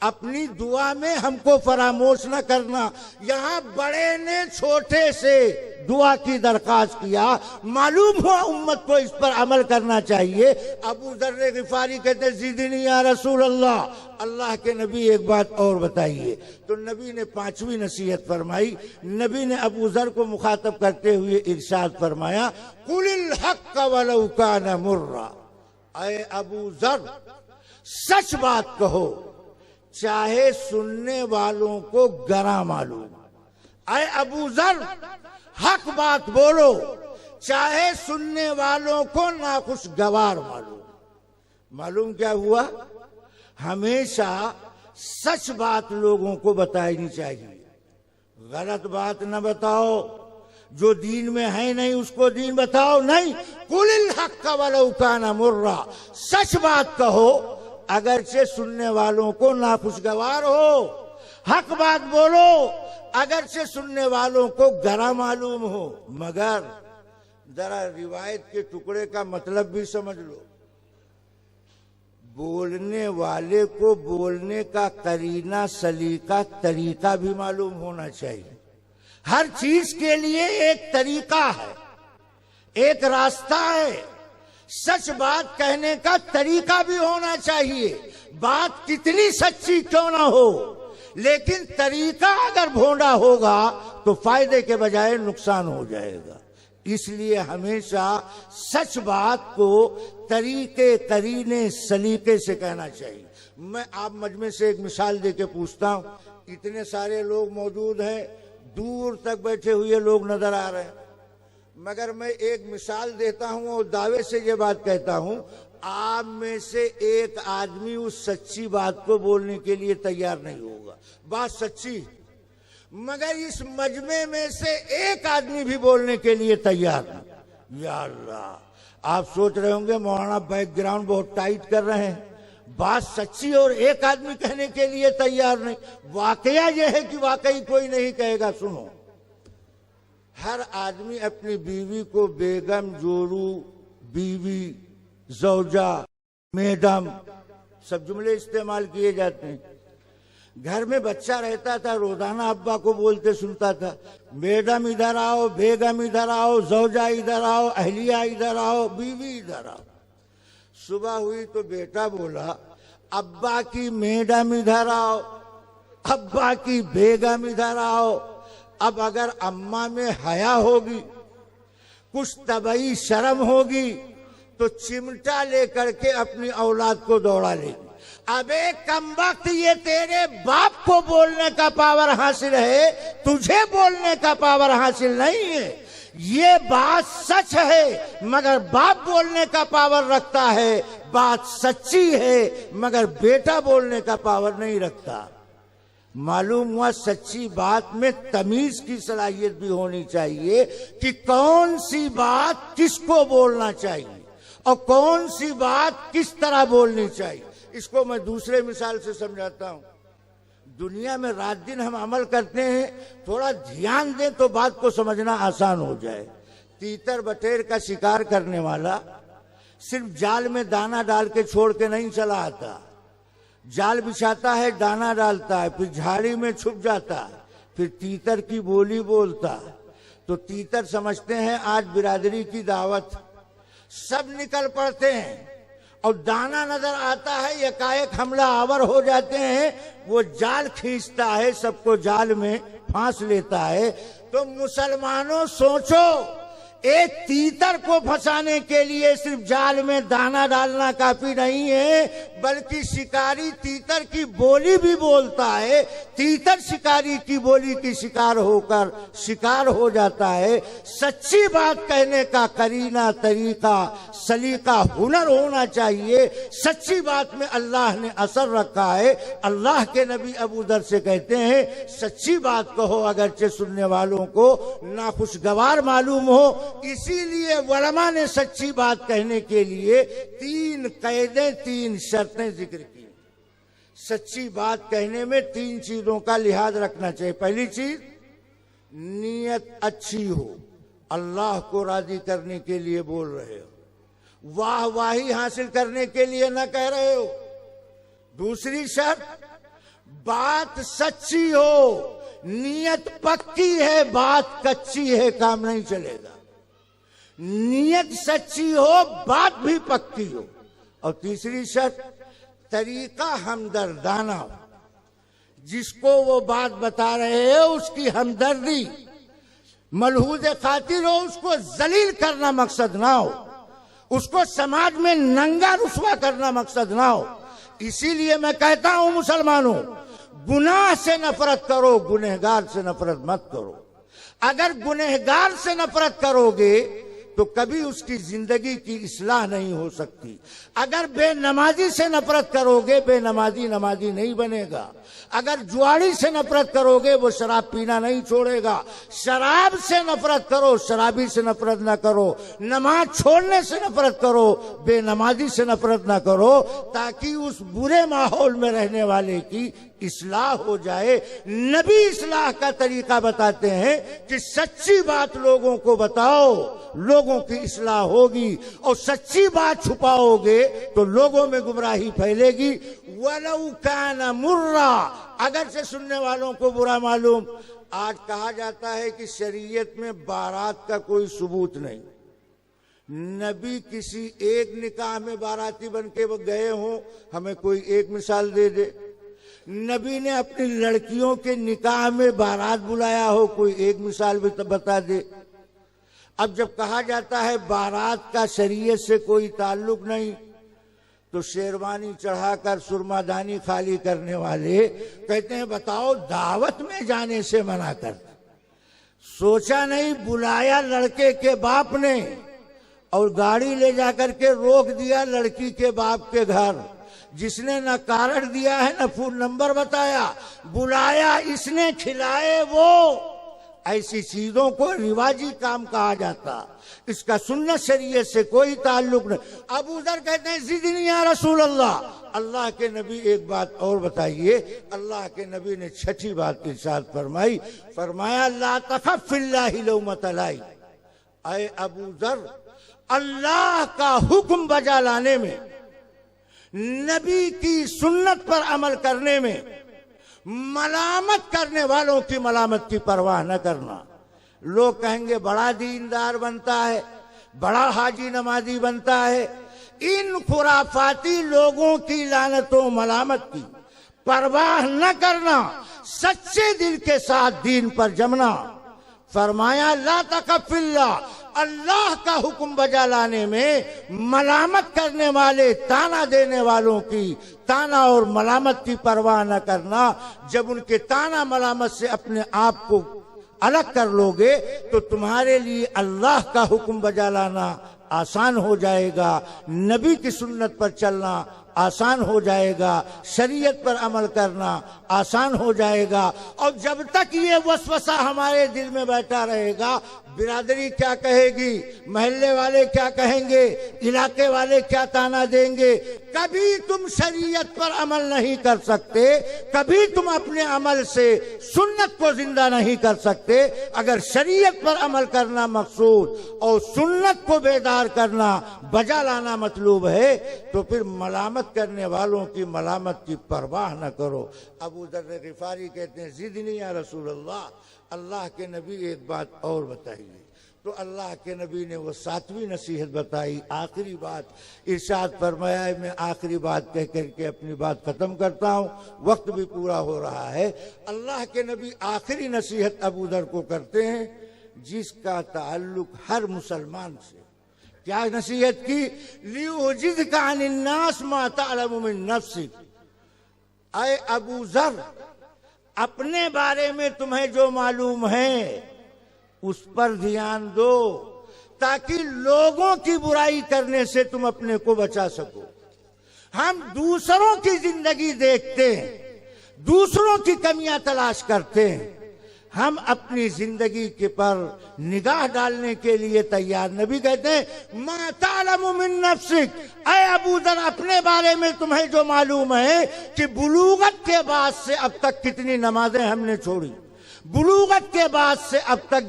अपनी दुआ में हमको फरामोश न करना। यहां बड़े ने छोटे से दुआ की दरखास्त किया, मालूम हुआ उम्मत को इस पर अमल करना चाहिए। अबू ज़र गिफारी कहते ज़िदनी या रसूल अल्लाह, अल्लाह के नबी एक बात और बताइए। तो नबी ने 5वीं नसीहत फरमाई। नबी ने अबू ज़र को मुखातब करते हुए इरशाद फरमाया, कुलिल हक़ वलौ कान मुर्रा, ऐ अबू ज़र सच बात कहो चाहे सुनने वालों को गरा मालूम। ऐ अबू ज़र हक बात बोलो चाहे सुनने वालों को नाखुशगवार मालूम। मालूम क्या हुआ? हमेशा सच बात लोगों को बतानी चाहिए, गलत बात न बताओ। जो दीन में है नहीं उसको दीन बताओ नहीं। कुलिल हक़ वलौ कान मुर्रा, सच बात कहो अगरचे सुनने वालों को नाखुशगवार हो। हक बात बोलो अगरचे सुनने वालों को गरा मालूम हो। मगर जरा रिवायत के टुकड़े का मतलब भी समझ लो। बोलने वाले को बोलने का करीना सलीका तरीका भी मालूम होना चाहिए। हर चीज के लिए एक तरीका है, एक रास्ता है। सच बात कहने का तरीका भी होना चाहिए। बात कितनी सच्ची क्यों ना हो, लेकिन तरीका अगर भोंडा होगा तो फायदे के बजाय नुकसान हो जाएगा। इसलिए हमेशा सच बात को तरीके करीने सलीके से कहना चाहिए। मैं आप मजमे से एक मिसाल देके पूछता हूं, इतने सारे लोग मौजूद हैं, दूर तक बैठे हुए लोग नजर आ रहे हैं, मगर मैं एक मिसाल देता हूं और दावे से ये बात कहता हूं, आप में से एक आदमी उस सच्ची बात को बोलने के लिए तैयार नहीं होगा। बात सच्ची, मगर इस मजमे में से एक आदमी भी बोलने के लिए तैयार नहीं। या अल्लाह, आप सोच रहे होंगे मौलाना बैकग्राउंड बहुत टाइट कर रहे हैं। बात सच्ची और एक आदमी कहने के लिए तैयार नहीं। वाकया यह है कि वाकई कोई नहीं कहेगा। सुनो, हर आदमी अपनी बीवी को बेगम, जोरू, बीवी, जौजा, मैडम सब जुमले इस्तेमाल किए जाते हैं। घर में बच्चा रहता था, रोजाना अब्बा को बोलते सुनता था, मैडम इधर आओ, बेगम इधर आओ, जौजा इधर आओ, अहलिया इधर आओ, बीवी इधर आओ। सुबह हुई तो बेटा बोला, अब्बा की मैडम इधर आओ, अब्बा की बेगम इधर आओ। अब अगर अम्मा में हया होगी, कुछ तबई शर्म होगी, तो चिमटा लेकर के अपनी औलाद को दौड़ा लेगी। अबे कमबख्त, ये तेरे बाप को बोलने का पावर हासिल है, तुझे बोलने का पावर हासिल नहीं है। ये बात सच है, मगर बाप बोलने का पावर रखता है। बात सच्ची है, मगर बेटा बोलने का पावर नहीं रखता। मालूम हुआ सच्ची बात में तमीज की सलाहियत भी होनी चाहिए कि कौन सी बात किसको बोलना चाहिए और कौन सी बात किस तरह बोलनी चाहिए। इसको मैं दूसरे मिसाल से समझाता हूं। दुनिया में रात दिन हम अमल करते हैं, थोड़ा ध्यान दें तो बात को समझना आसान हो जाए। तीतर बटेर का शिकार करने वाला सिर्फ जाल में दाना डाल के छोड़ के नहीं चला आता। जाल बिछाता है, दाना डालता है, फिर झाड़ी में छुप जाता है, फिर तीतर की बोली बोलता है। तो तीतर समझते हैं आज बिरादरी की दावत, सब निकल पड़ते हैं और दाना नजर आता है, एकाएक हमला आवर हो जाते हैं। वो जाल खींचता है, सबको जाल में फांस लेता है। तो मुसलमानों सोचो, एक तीतर को फंसाने के लिए सिर्फ जाल में दाना डालना काफी नहीं है, बल्कि शिकारी तीतर की बोली भी बोलता है। तीतर शिकारी की बोली की शिकार होकर शिकार हो जाता है। सच्ची बात कहने का करीना, तरीका, सलीका, हुनर होना चाहिए। सच्ची बात में अल्लाह ने असर रखा है। अल्लाह के नबी अबू दर से कहते हैं, सच्ची बात कहो अगरचे सुनने वालों को नाखुशगवार मालूम हो। इसीलिए वलमा ने सच्ची बात कहने के लिए 3 कैदें, 3 शर्तें जिक्र की। सच्ची बात कहने में 3 चीजों का लिहाज रखना चाहिए। पहली चीज, नीयत अच्छी हो, अल्लाह को राजी करने के लिए बोल रहे हो, वाहवाही हासिल करने के लिए न कह रहे हो। दूसरी शर्त, बात सच्ची हो, नीयत पक्की है, बात कच्ची है, काम नहीं चलेगा। नीयत सच्ची हो, बात भी पक्की हो। और तीसरी शर्त, तरीका हमदर्दाना हो। जिसको वो बात बता रहे हैं उसकी हमदर्दी मलहूज खातिर हो, उसको जलील करना मकसद ना हो, उसको समाज में नंगा रुस्वा करना मकसद ना हो। इसीलिए मैं कहता हूं मुसलमानों, गुनाह से नफरत करो, गुनहगार से नफरत मत करो। अगर गुनहगार से नफरत करोगे तो कभी उसकी जिंदगी की इस्लाह नहीं हो सकती। अगर बेनमाजी से नफरत करोगे, बेनमाजी नमाजी नहीं बनेगा। अगर जुआरी से नफरत करोगे, वो शराब पीना नहीं छोड़ेगा। शराब से नफरत करो, शराबी से नफरत ना करो। नमाज छोड़ने से नफरत करो, बेनमाजी से नफरत ना करो, ताकि उस बुरे माहौल में रहने वाले की इस्लाह हो जाए। नबी इस्लाह का तरीका बताते हैं कि सच्ची बात लोगों को बताओ, लोगों की इस्लाह होगी। और सच्ची बात छुपाओगे तो लोगों में गुमराही फैलेगी। वलौ काना मुर्रा, अगर से सुनने वालों को बुरा मालूम। आज कहा जाता है कि शरीयत में बारात का कोई सबूत नहीं। नबी किसी एक निकाह में बाराती बन के वो गए हों, हमें कोई एक मिसाल दे दे। नबी ने अपनी लड़कियों के निकाह में बारात बुलाया हो, कोई एक मिसाल भी तो बता दे। अब जब कहा जाता है बारात का शरीयत से कोई ताल्लुक नहीं, तो शेरवानी चढ़ाकर सुरमादानी खाली करने वाले कहते हैं बताओ दावत में जाने से मना कर। सोचा नहीं, बुलाया लड़के के बाप ने और गाड़ी ले जाकर के रोक दिया लड़की के बाप के घर। जिसने न कारण दिया है न फोन नंबर बताया, बुलाया इसने, खिलाए वो। ऐसी चीजों को रिवाजी काम कहा जाता। इसका सुन्नत शरीयत से कोई ताल्लुक नहीं। अबू दर कहते हैं जिदनी या रसूल अल्लाह, अल्लाह के नबी एक बात और बताइए। अल्लाह के नबी ने छठी बात इरशाद फरमाई, फरमाया ला तखफ फिल्लाहि लौमत लाई। ऐ अबू दर, अल्लाह का हुक्म बजा लाने में, नबी की सुन्नत पर अमल करने में मलामत करने वालों की मलामत की परवाह न करना। लोग कहेंगे बड़ा दीनदार बनता है, बड़ा हाजी नमाजी बनता है। इन खुराफाती लोगों की लानतों मलामत की परवाह न करना, सच्चे दिल के साथ दीन पर जमना। फरमाया ला तकफिल्ला, अल्लाह का हुक्म बजा लाने में मलामत करने वाले, ताना देने वालों की ताना और मलामत की परवाह न करना। जब उनके ताना मलामत से अपने आप को अलग कर लोगे तो तुम्हारे लिए अल्लाह का हुक्म बजा लाना आसान हो जाएगा, नबी की सुन्नत पर चलना आसान हो जाएगा, शरीयत पर अमल करना आसान हो जाएगा। और जब तक ये वसवसा हमारे दिल में बैठा रहेगा, बिरादरी क्या कहेगी, महल्ले वाले क्या कहेंगे, इलाके वाले क्या ताना देंगे, कभी तुम शरीयत पर अमल नहीं कर सकते, कभी तुम अपने अमल से सुन्नत को जिंदा नहीं कर सकते। अगर शरीयत पर अमल करना मकसूद और सुन्नत को बेदार करना, बजा लाना मतलूब है, तो फिर मलामत करने वालों की मलामत की परवाह न करो। अबू दर गिफारी कहते हैं जिदनी या रसूल अल्लाह, अल्लाह के नबी एक बात और बताइए। तो अल्लाह के नबी ने वो 7वीं नसीहत बताई, आखिरी बात इरशाद फरमाया। मैं आखिरी बात कह करके अपनी बात खत्म करता हूँ, वक्त भी पूरा हो रहा है। अल्लाह के नबी आखिरी नसीहत अबू दर को करते हैं, जिसका ताल्लुक हर मुसलमान से। क्या नसीहत की? लियुजिदका अनिन्नास मा तअलमु मिन नफ्सिक। ऐ अबू जर, अपने बारे में तुम्हें जो मालूम है उस पर ध्यान दो, ताकि लोगों की बुराई करने से तुम अपने को बचा सको। हम दूसरों की जिंदगी देखते हैं, दूसरों की कमियां तलाश करते हैं, हम अपनी जिंदगी के पर निगाह डालने के लिए तैयार। नबी कहते हैं मा तअलमु मिन नफ्सिक, ऐ अबू दर अपने बारे में तुम्हें जो मालूम है कि बुलूगत के बाद से अब तक कितनी नमाजें हमने छोड़ी, बुलूगत के बाद से अब तक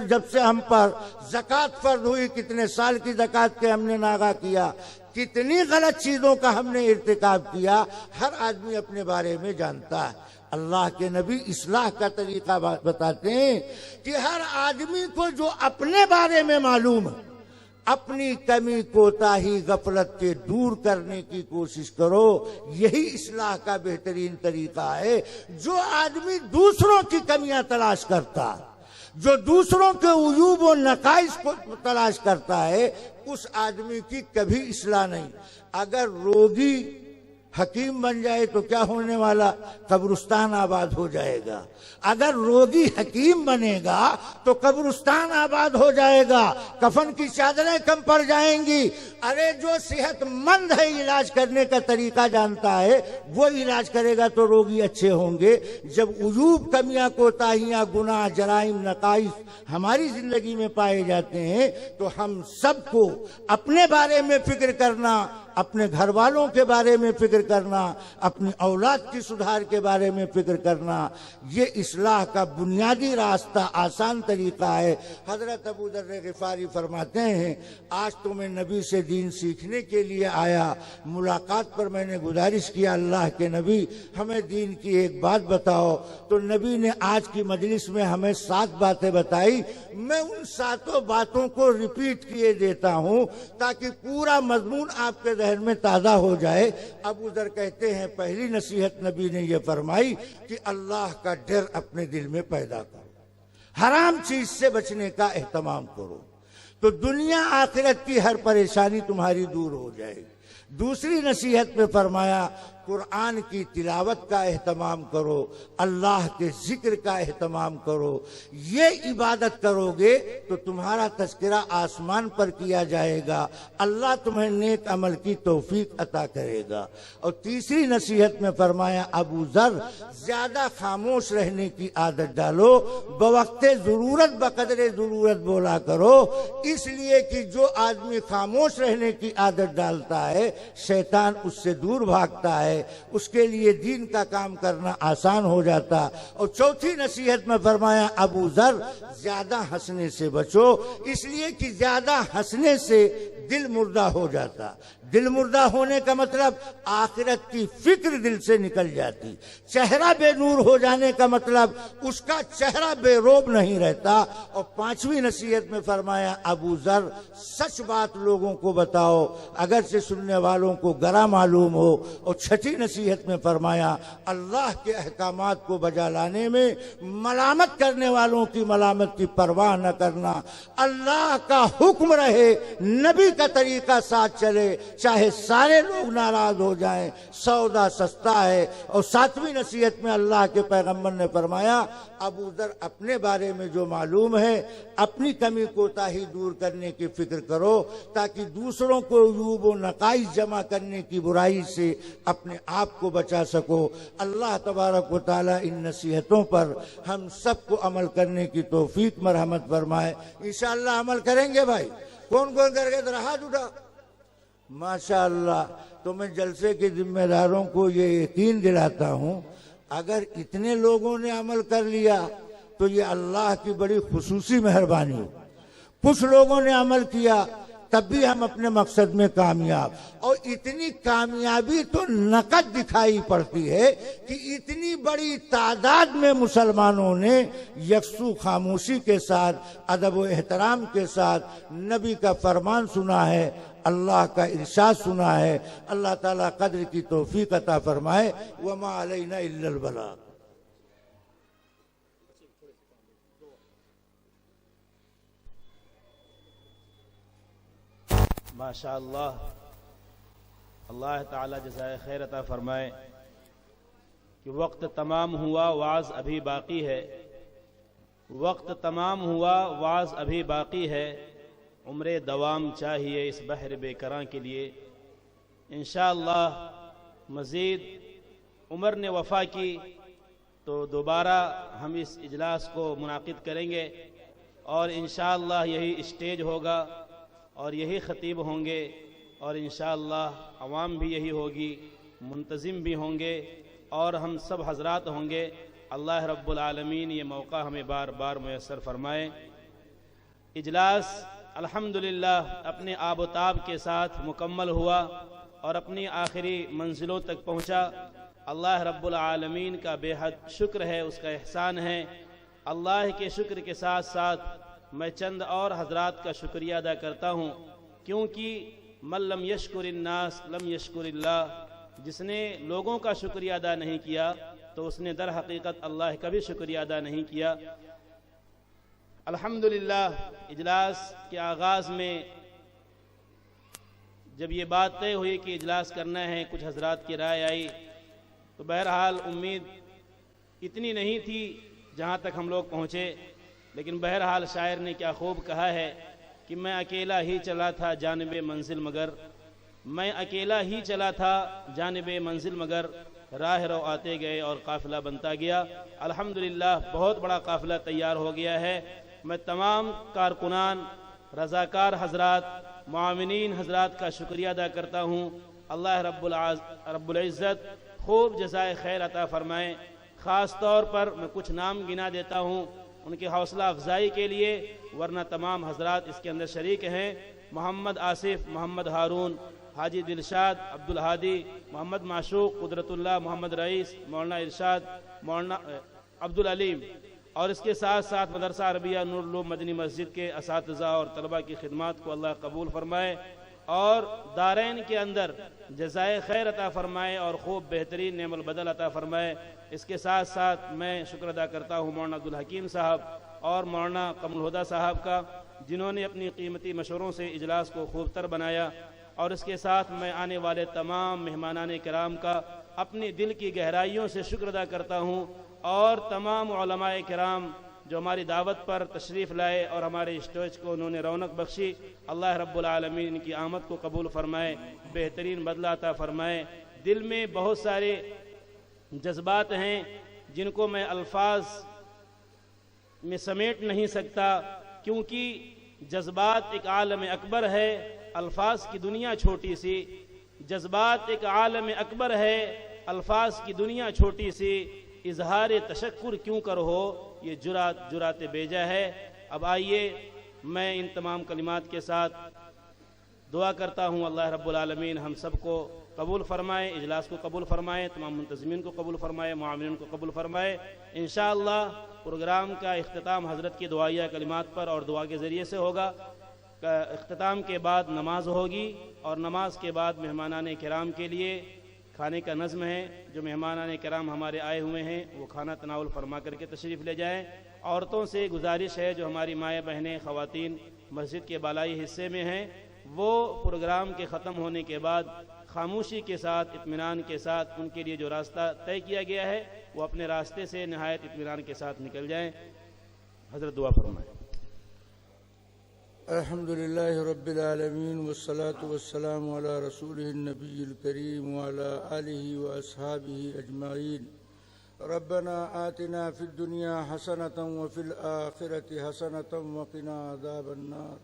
जब से हम पर ज़कात फर्ज हुई, कितने साल की ज़कात के हमने नागा किया, कितनी गलत चीजों का हमने इर्तिकाब किया, हर आदमी अपने बारे में जानता है। अल्लाह के नबी इस्लाह का तरीका बताते हैं कि हर आदमी को जो अपने बारे में मालूम है, अपनी कमी कोताही गफलत के दूर करने की कोशिश करो। यही इस्लाह का बेहतरीन तरीका है। जो आदमी दूसरों की कमियां तलाश करता, जो दूसरों के उयूब और नकाइस को तलाश करता है, उस आदमी की कभी इस्लाह नहीं। अगर रोगी हकीम बन जाए तो क्या होने वाला? कब्रिस्तान आबाद हो जाएगा। अगर रोगी हकीम बनेगा तो कब्रिस्तान आबाद हो जाएगा, कफन की चादरें कम पड़ जाएंगी। अरे जो सेहतमंद है, इलाज करने का तरीका जानता है, वो इलाज करेगा तो रोगी अच्छे होंगे। जब उयूब, कमियां, कोताहियां, गुनाह, जराइम, नकाइस हमारी जिंदगी में पाए जाते हैं तो हम सबको अपने बारे में फिक्र करना, अपने घर वालों के बारे में फिक्र करना, अपनी औलाद की सुधार के बारे में फिक्र करना, ये इस्लाह का बुनियादी रास्ता, आसान तरीका है। हजरत अबू दर्र गिफारी फरमाते हैं, आज तो मैं नबी से दीन सीखने के लिए आया। मुलाकात पर मैंने गुजारिश किया, अल्लाह के नबी हमें दीन की एक बात बताओ। तो नबी ने आज की मजलिस में हमें 7 बातें बताई। मैं उन 7 बातों को रिपीट किए देता हूं ताकि पूरा मजमून आपके जहन में ताजा हो जाए। अबू दर कहते हैं, पहली नसीहत नबी ने यह फरमाई कि अल्लाह का डर अपने दिल में पैदा करो, हराम चीज से बचने का एहतमाम करो, तो दुनिया आखिरत की हर परेशानी तुम्हारी दूर हो जाएगी। दूसरी नसीहत में फरमाया, कुरान की तिलावत का एहतमाम करो, अल्लाह के जिक्र का एहतमाम करो। ये इबादत करोगे तो तुम्हारा तज़किरा आसमान पर किया जाएगा, अल्लाह तुम्हें नेक अमल की तौफीक अता करेगा। और तीसरी नसीहत में फरमाया, अबू ज़र ज्यादा खामोश रहने की आदत डालो, बवक्ते ज़रूरत बकदरे ज़रूरत बोला करो। इसलिए कि जो आदमी खामोश रहने की आदत डालता है, शैतान उससे दूर भागता है, उसके लिए दीन का काम करना आसान हो जाता। और चौथी नसीहत में फरमाया, अबू ज़र ज्यादा हंसने से बचो, इसलिए कि ज्यादा हंसने से दिल मुर्दा हो जाता। दिल मुर्दा होने का मतलब आखिरत की फिक्र दिल से निकल जाती। चेहरा बेनूर हो जाने का मतलब उसका चेहरा बेरोब नहीं रहता। और 5वीं नसीहत में फरमाया, अबू ज़र सच बात लोगों को बताओ, अगर से सुनने वालों को गरा मालूम हो। और 6ठी नसीहत में फरमाया, अल्लाह के अहकामात को बजा लाने में मलामत करने वालों की मलामत की परवाह न करना। अल्लाह का हुक्म रहे, नबी का तरीका साथ चले, चाहे सारे लोग नाराज हो जाएं, सौदा सस्ता है। और 7वीं नसीहत में अल्लाह के पैगंबर ने फरमाया, अबू ज़र अपने बारे में जो मालूम है, अपनी कमी कोताही दूर करने की फिक्र करो, ताकि दूसरों को यूब व नकाइस जमा करने की बुराई से अपने आप को बचा सको। अल्लाह तबारक व तआला इन नसीहतों पर हम सबको अमल करने की तौफीक मरहमत फरमाए। इंशाअल्लाह अमल करेंगे भाई। कौन कौन करके तो हाथ उठा, माशाअल्लाह। तो मैं जलसे के जिम्मेदारों को ये यकीन दिलाता हूँ, अगर इतने लोगों ने अमल कर लिया तो ये अल्लाह की बड़ी खुसूसी मेहरबानी हो। कुछ लोगों ने अमल किया तब भी हम अपने मकसद में कामयाब। और इतनी कामयाबी तो नकद दिखाई पड़ती है कि इतनी बड़ी तादाद में मुसलमानों ने यकसू खामोशी के साथ, अदब व एहतराम के साथ नबी का फरमान सुना है, अल्लाह का इरशाद सुना है। अल्लाह ताला कद्र की तौफीक अता फरमाए। वमा अलैना इल्लल बलाग। माशाअल्लाह, अल्लाह ताला जज़ाए खैर अता फरमाए कि वक्त तमाम हुआ, वाज अभी बाकी है। वक्त तमाम हुआ, वाज अभी बाकी है। उम्रे दवाम चाहिए इस बहर बेकरां के लिए। इंशाअल्लाह मज़ीद उमर ने वफ़ा की तो दोबारा हम इस इजलास को मुनाकिद करेंगे और इंशाअल्लाह यही स्टेज होगा और यही ख़तीब होंगे और इंशाअल्लाह अवाम भी यही होगी, मुंतज़िम भी होंगे और हम सब हजरात होंगे। अल्लाह रब्बुल आलमीन ये मौका हमें बार बार मुयस्सर फरमाए। इजलास अल्हम्दुलिल्लाह अपने आबोताब के साथ मुकम्मल हुआ और अपनी आखिरी मंजिलों तक पहुँचा। अल्लाह रब्बुल आलमीन का बेहद शुक्र है, उसका एहसान है। अल्लाह के शुक्र के साथ साथ मैं चंद और हजरात का शुक्रिया अदा करता हूँ, क्योंकि मल्लम यशकुरिन्नास लम यशकुरिल्लाह, जिसने लोगों का शुक्रिया अदा नहीं किया तो उसने दर हकीकत अल्लाह का भी शुक्रिया अदा नहीं किया। अल्हम्दुलिल्लाह इजलास के आगाज़ में जब ये बात तय हुई कि इजलास करना है, कुछ हजरात की राय आई, तो बहरहाल उम्मीद इतनी नहीं थी जहाँ तक हम लोग पहुँचे, लेकिन बहरहाल शायर ने क्या खूब कहा है कि मैं अकेला ही चला था जानिबे मंजिल मगर, मैं अकेला ही चला था जानिबे मंजिल मगर, राह रो आते गए और काफ़िला बनता गया। अल्हम्दुलिल्लाह बहुत बड़ा काफ़िला तैयार हो गया है। मैं तमाम कारकुनान, रज़ाकार हजरात, मुआविनीन हजरात का शुक्रिया अदा करता हूँ। अल्लाह रब्बुल इज़्ज़त खूब जज़ाए खैर अता फरमाएँ। ख़ास तौर पर मैं कुछ नाम गिना देता हूँ उनकी हौसला अफजाई के लिए, वरना तमाम हजरात इसके अंदर शरीक हैं। मोहम्मद आसिफ, मोहम्मद हारून, हाजी दिलशाद, अब्दुल हादी, मोहम्मद माशूक, कुदरतुल्लाह, मोहम्मद रईस, मौलाना इरशाद, मौलाना अब्दुल अलीम, और इसके साथ साथ मदरसा अरबिया नूरुल मदनी मस्जिद के असातिज़ा और तलबा की खिदमत को अल्लाह कबूल फरमाए और दारैन के अंदर जज़ाए खैर अता फरमाए और खूब बेहतरीन नेमल बदल अता फरमाए। इसके साथ साथ मैं शुक्र अदा करता हूँ मौलाना अब्दुल हकीम साहब और मौलाना कमल हुदा साहब का, जिन्होंने अपनी कीमती मशवरों से इजलास को खूब तर बनाया। और इसके साथ मैं आने वाले तमाम मेहमानान किराम का अपनी दिल की गहराइयों से शुक्र अदा करता हूँ, और तमाम उलमाए किराम जो हमारी दावत पर तशरीफ़ लाए और हमारे स्टेज को उन्होंने रौनक बख्शी। अल्लाह रब्बुल आलमीन की आमद को कबूल फरमाए, बेहतरीन बदला अता फरमाए। दिल में बहुत सारे जज्बात हैं जिनको मैं अल्फाज में समेट नहीं सकता, क्योंकि जज्बात एक आलम अकबर है, अल्फाज की दुनिया छोटी सी। जज्बात एक आलम अकबर है, अल्फाज की दुनिया छोटी सी। इजहार तशक्कुर क्यों कर हो, ये जुरात बेजा है। अब आइए मैं इन तमाम कलिमात के साथ दुआ करता हूँ अल्लाह रब्बुल आलमीन हम सबको कबूल फरमाए, इजलास को कबूल फरमाए, तमाम मुंतज़मीन को कबूल फरमाए, मुआविनीन को कबूल फरमाए। इंशाअल्लाह प्रोग्राम का इख्तिताम हज़रत की दुआया कलिमात पर और दुआ के ज़रिए से होगा। इख्तिताम के बाद नमाज होगी और नमाज के बाद मेहमानान किराम के लिए खाने का नज़्म है। जो मेहमानान किराम हमारे आए हुए हैं वो खाना तनावुल फरमा करके तशरीफ़ ले जाएँ। औरतों से गुजारिश है जो हमारी माएँ बहनें ख़वातीन मस्जिद के बालाई हिस्से में हैं, वो प्रोग्राम के ख़त्म होने के बाद खामोशी के साथ, इत्मीनान के साथ उनके लिए जो रास्ता तय किया गया है वो अपने रास्ते से नहायत इत्मीनान के साथ निकल जाएँ। हज़रत दुआ फरमाएँ। अल्हम्दुलिल्लाह रब्बिल आलमीन वस्सलातु वस्सलामु अला रसूलिहिन नबिय्यिल करीम व अला आलिहि व अस्हाबिहि अजमाइन। रब्बना आतिना फिद दुनिया हसनतन व फिल आखिरति हसनतन व क़िना अज़ाबन नार।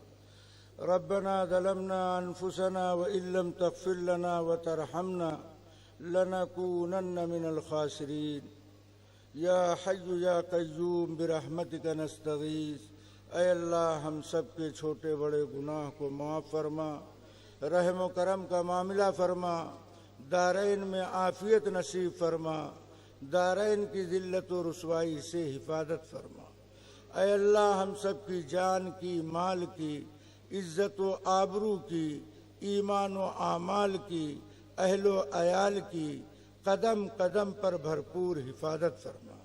रब्बना ज़लमना अनफुसना व इल्लम तग़फिर लना व तरहमना लनकूनन्न मिनल खासिरीन। या हय्यु या क़य्यूम बिरहमतिका नस्तगीस। ऐ अल्लाह हम सब के छोटे बड़े गुनाह को माफ़ फरमा, रहम व करम का मामला फरमा, दारैन में आफ़ियत नसीब फरमा, दारैन की ज़िल्लत व रुसवाई से हिफाजत फरमा। ऐ अल्लाह हम सब की जान की, माल की, इज़्ज़त व आबरू की, ईमान व आमाल की, अहलो अयाल की कदम कदम पर भरपूर हिफाजत फरमा।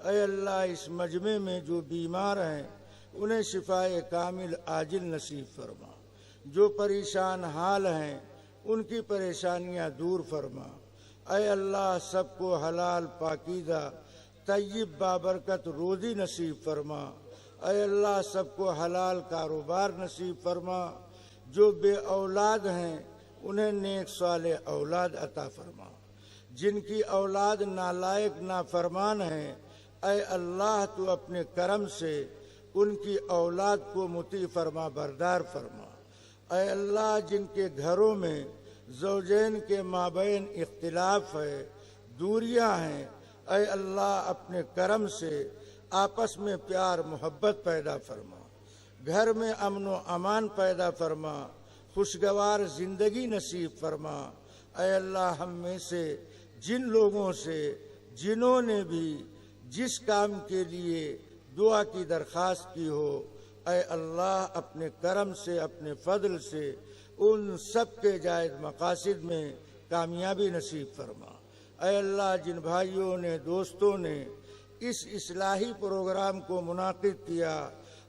ऐ अल्लाह इस मजमे में जो बीमार हैं उन्हें शिफाए कामिल आजिल नसीब फरमा। जो परेशान हाल हैं उनकी परेशानियां दूर फरमा। ऐ अल्लाह सबको हलाल पाकीज़ा तय्यब बाबरकत रोज़ी नसीब फरमा। ऐ अल्लाह सबको हलाल कारोबार नसीब फरमा। जो बे औलाद हैं उन्हें नेक साले औलाद अता फरमा। जिनकी औलाद नालायक नाफरमान है, ऐ अल्लाह तू अपने करम से उनकी औलाद को मुती फरमा, बरदार फरमा। ऐ अल्लाह जिनके घरों में ज़ौजैन के माबैन इख्तिलाफ है, दूरियां हैं, ऐ अल्लाह अपने करम से आपस में प्यार मोहब्बत पैदा फरमा। घर में अमन व अमान पैदा फरमा, खुशगवार जिंदगी नसीब फरमा। ऐ अल्लाह, हम में से जिन लोगों से जिन्होंने भी जिस काम के लिए दुआ की दरख्वास्त की हो, ऐ अल्लाह अपने करम से, अपने फजल से उन सब के जायज़ मकासद में कामयाबी नसीब फरमा। ऐ अल्लाह, जिन भाइयों ने, दोस्तों ने इस इस्लाही प्रोग्राम को मुनाकिद किया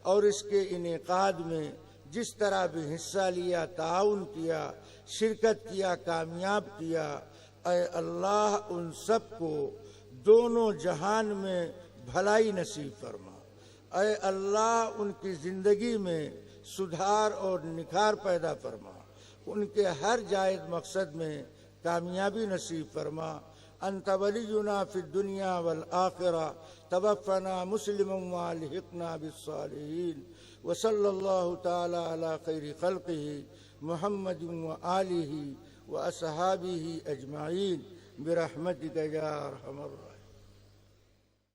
और इसके इनेकाद में जिस तरह भी हिस्सा लिया, ताउन किया, शिरकत किया, कामयाब किया, ऐ अल्लाह उन सब को दोनों जहान में भलाई नसीब फरमा। ऐ अल्लाह, उनकी ज़िंदगी में सुधार और निखार पैदा फरमा, उनके हर जायज़ मकसद में कामयाबी नसीब फरमा। अंत वलियुना फिद दुनिया वल आखिरा, तवफ़्फ़ना मुस्लिमन व अलहिक़ना बिस्सालिहीन। व सल्लल्लाहु तआला अला खैरि खल्क़िही मुहम्मदिन व आलिही व असहाबिही अजमाईन बिरहमतिका या अरहमर राहिमीन।